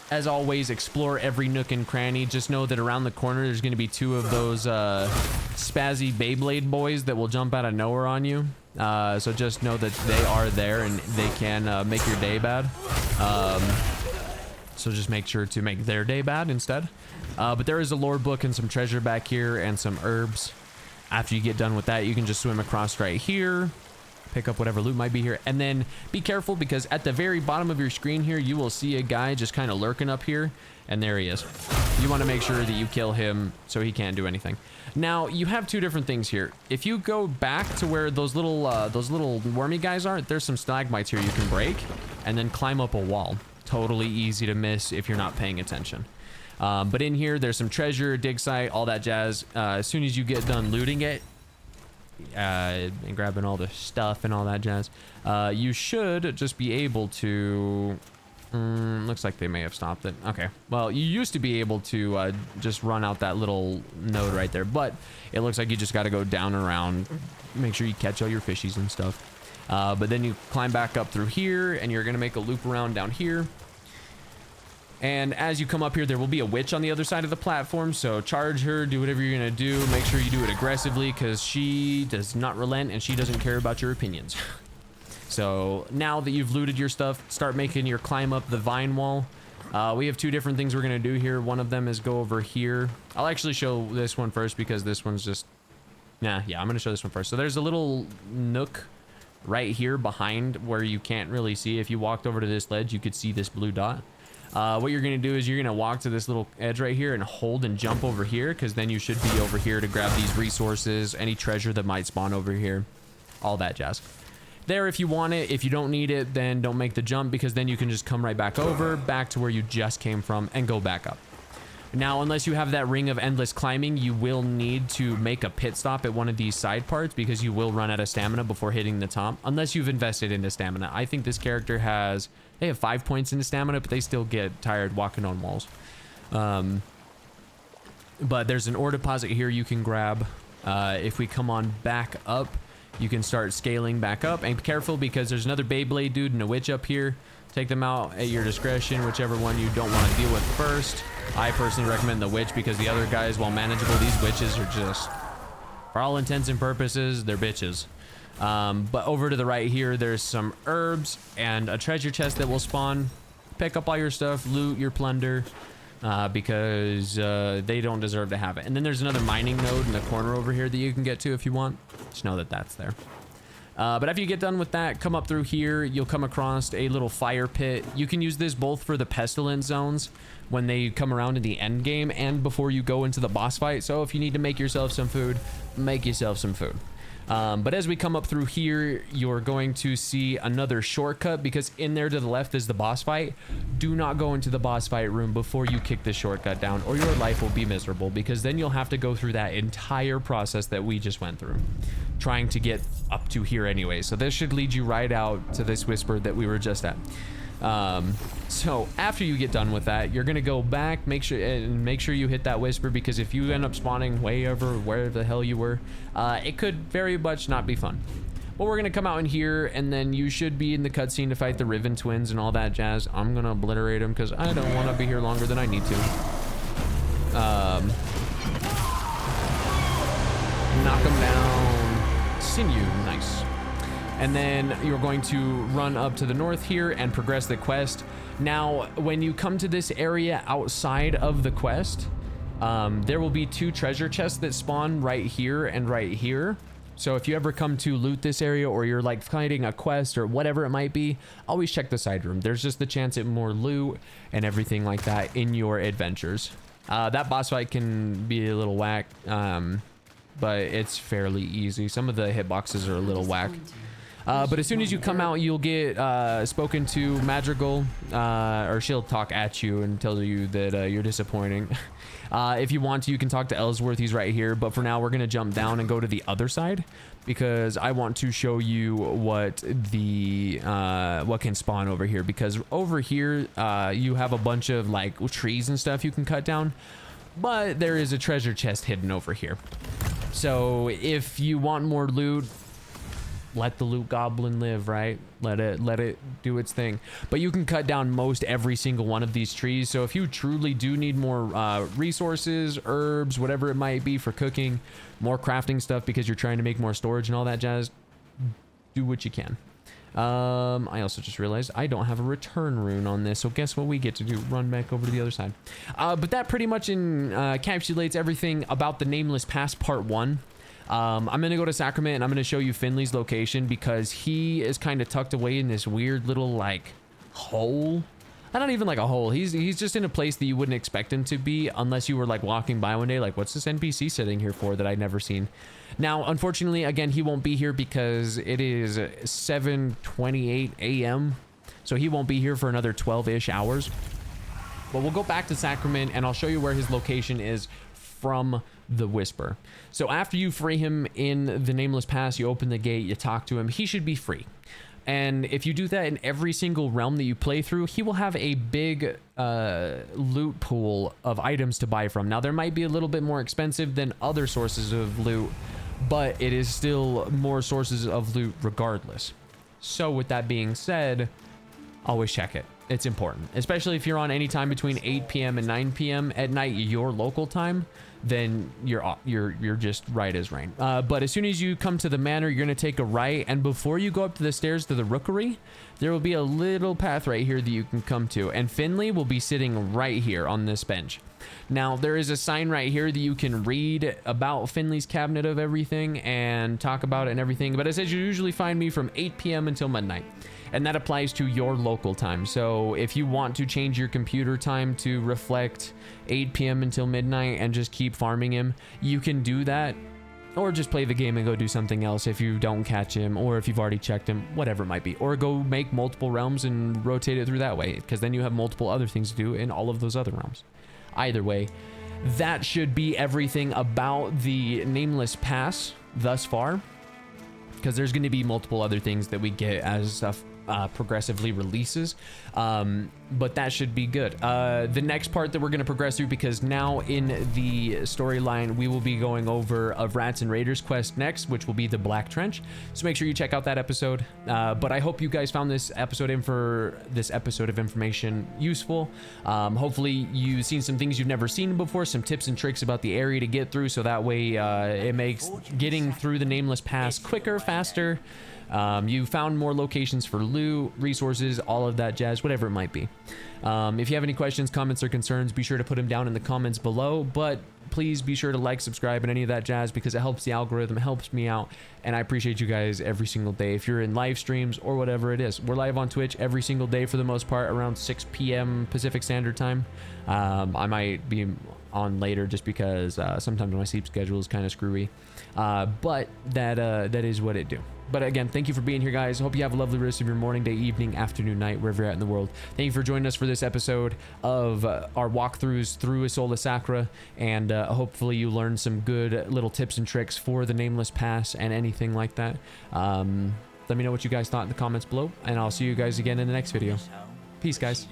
As always, explore every nook and cranny. Just know that around the corner there's gonna be 2 of those spazzy Bayblade boys that will jump out of nowhere on you. So just know that they are there and they can make your day bad. So just make sure to make their day bad instead. But there is a lore book and some treasure back here and some herbs. After you get done with that, you can just swim across right here, pick up whatever loot might be here, and then be careful, because at the very bottom of your screen here, you will see a guy just kind of lurking up here, and there he is. You want to make sure that you kill him so he can't do anything. Now, you have 2 different things here. If you go back to where those little wormy guys are, there's some stalagmites here you can break, and then climb up a wall. Totally easy to miss if you're not paying attention. But in here, there's some treasure, dig site, all that jazz. As soon as you get done looting it, and grabbing all the stuff and all that jazz, you should just be able to... looks like they may have stopped it. Okay. Well, you used to be able to just run out that little node right there, but it looks like you just got to go down and around. Make sure you catch all your fishies and stuff. But then you climb back up through here, and you're going to make a loop around down here. And as you come up here, there will be a witch on the other side of the platform, so charge her, do whatever you're going to do. Make sure you do it aggressively, because she does not relent, and she doesn't care about your opinions. So now that you've looted your stuff, start making your climb up the vine wall. We have two different things we're going to do here. One of them is go over here. I'll actually show this one first, because this one's just... yeah, I'm going to show this one first. So there's a little nook right here behind where you can't really see. If you walked over to this ledge, you could see this blue dot. What you're going to do is you're going to walk to this little edge right here and hold and jump over here, because then you should be over here to grab these resources, any treasure that might spawn over here, all that jazz. There if you want it. If you don't need it, then don't make the jump, because then you can just come right back over, back to where you just came from, and go back up. Now, unless you have that ring of endless climbing, you will need to make a pit stop at one of these side parts, because you will run out of stamina before hitting the top, unless you've invested into stamina. I think this character has... they have 5 points into stamina, but they still get tired walking on walls. But there's an ore deposit here you can grab. If we come on back up, you can start scaling back up. And be careful, because there's another Bayblade dude and a witch up here. Take them out at your discretion, whichever one you don't want to deal with first. I personally recommend the witch, because the other guys, while manageable, these witches are just, for all intents and purposes, they're bitches. But over to the right here, there's some herbs and a treasure chest that will spawn. Pick up all your stuff, loot your plunder, because they don't deserve to have it. And then there's another mining node in the corner over here that you can get to if you want. Just know that that's there. But after you get done with that, come up through here, you'll come across a little fire pit. You can use this both for the pestilence zones when they come around in the end game and before you go into the boss fight. So if you need to make yourself some food, make yourself some food. But as we come up through here, you're going to see another shortcut, because in there to the left is the boss fight. Do not go into the boss fight room before you kick the shortcut down, or your life will be miserable, because then you'll have to go through that entire process that we just went through, trying to get up to here anyway. So this should lead you right out to this whisper that we were just at. So after you get done with that, you're gonna go back, make sure you hit that whisper, because if you end up spawning way over where the hell you were, it could very much not be fun. But we're gonna come out in here, and then you should be in the cutscene to fight the Riven twins and all that jazz. I'm gonna obliterate them, because I don't want to be here longer than I need to. Knock them down. Sinew, nice. And then you're going to run up to the north here and progress the quest. Now, when you come to this area outside of the quest, there will be 2 treasure chests that spawn right here and right here. So if you ever come to loot this area, or you're like fighting a quest or whatever it might be, always check the side room. There's just the chance at more loot and everything like that in your adventures. That boss fight can be a little whack, but it's fairly easy. Some of the hitboxes are a little whack. But as soon as you come out, you'll get spoken to Madrigal, or she'll talk at you and tell you that you're disappointing. If you want to, you can talk to Ellsworth. He's right here. But for now, we're going to jump down and go to the other side, because I want to show you what can spawn over here. Because over here, you have a bunch of like trees and stuff you can cut down, but there is a treasure chest hidden over here. So if you want more loot, let the loot goblin live, right? Let it do its thing. But you can cut down most every single one of these trees. So if you truly do need more resources, herbs, whatever it might be for cooking, more crafting stuff because you're trying to make more storage and all that jazz, do what you can. I also just realized I don't have a return rune on this, so guess what we get to do? Run back over to the other side. But that pretty much encapsulates everything about the Nameless Pass Part 1. I'm going to go to Sacrament, and I'm going to show you Finley's location, because he is kind of tucked away in this weird little like hole. Not even like a hole. He's just in a place that you wouldn't expect him to be unless you were like walking by one day like, what's this NPC sitting here for that I'd never seen? Now, unfortunately, again, he won't be here because it is 7:28 a.m. So he won't be here for another 12-ish hours. But we'll go back to Sacrament and I'll show you where his location is from the Whisper. So after you free him in the Nameless Pass, you open the gate, you talk to him, he should be free. And if you do that in every single realm that you play through, he will have a big loot pool of items to buy from. Now, there might be a little bit more expensive than other sources of loot, but it is still more sources of loot regardless. So with that being said, always check it. It's important, especially if you're on any time between 8 p.m. and 9 p.m. at night, your local time, then you're just right as rain. But as soon as you come to the manor, you're going to take a right, and before you go up to the stairs to the rookery, there will be a little path right here that you can come to, and Finley will be sitting right here on this bench. Now, there is a sign right here that you can read about Finley's cabinet of everything and talk about it and everything, but it says you usually find me from 8 p.m. until midnight. And that applies to your local time. So if you want to change your computer time to reflect 8 p.m. until midnight and just keep farming him, you can do that. Or just play the game and go do something else if you don't catch him, or if you've already checked him, whatever it might be. Or go make multiple realms and rotate it through that way, because then you have multiple other things to do in all of those other realms. Either way, that should be everything about the Nameless Pass thus far, because there's going to be multiple other things that we get as stuff progressively releases, but that should be good. The next part that we're going to progress through, because now in the storyline we will be going over a Rats and Raiders quest next, which will be the Black Trench, so make sure you check out that episode. But I hope you guys found this episode of information useful. Hopefully you've seen some things you've never seen before, some tips and tricks about the area to get through, so that way it makes getting through the Nameless Pass quicker, faster. You found more locations for loot, resources, all of that jazz, whatever it might be. If you have any questions, comments, or concerns, be sure to put them down in the comments below, but please be sure to like, subscribe, and any of that jazz, because it helps the algorithm, helps me out, and I appreciate you guys every single day. If you're in live streams or whatever it is, we're live on Twitch every single day for the most part, around 6 p.m. Pacific Standard Time. I might be on later just because sometimes my sleep schedule is kind of screwy, but that is what it do. But again, thank you for being here, guys. Hope you have a lovely rest of your morning, day, evening, afternoon, night, wherever you're at in the world. Thank you for joining us for this episode of our walkthroughs through Isola Sacra, and hopefully you learned some good little tips and tricks for the Nameless Pass and anything like that. Let me know what you guys thought in the comments below, and I'll see you guys again in the next video. Peace, guys.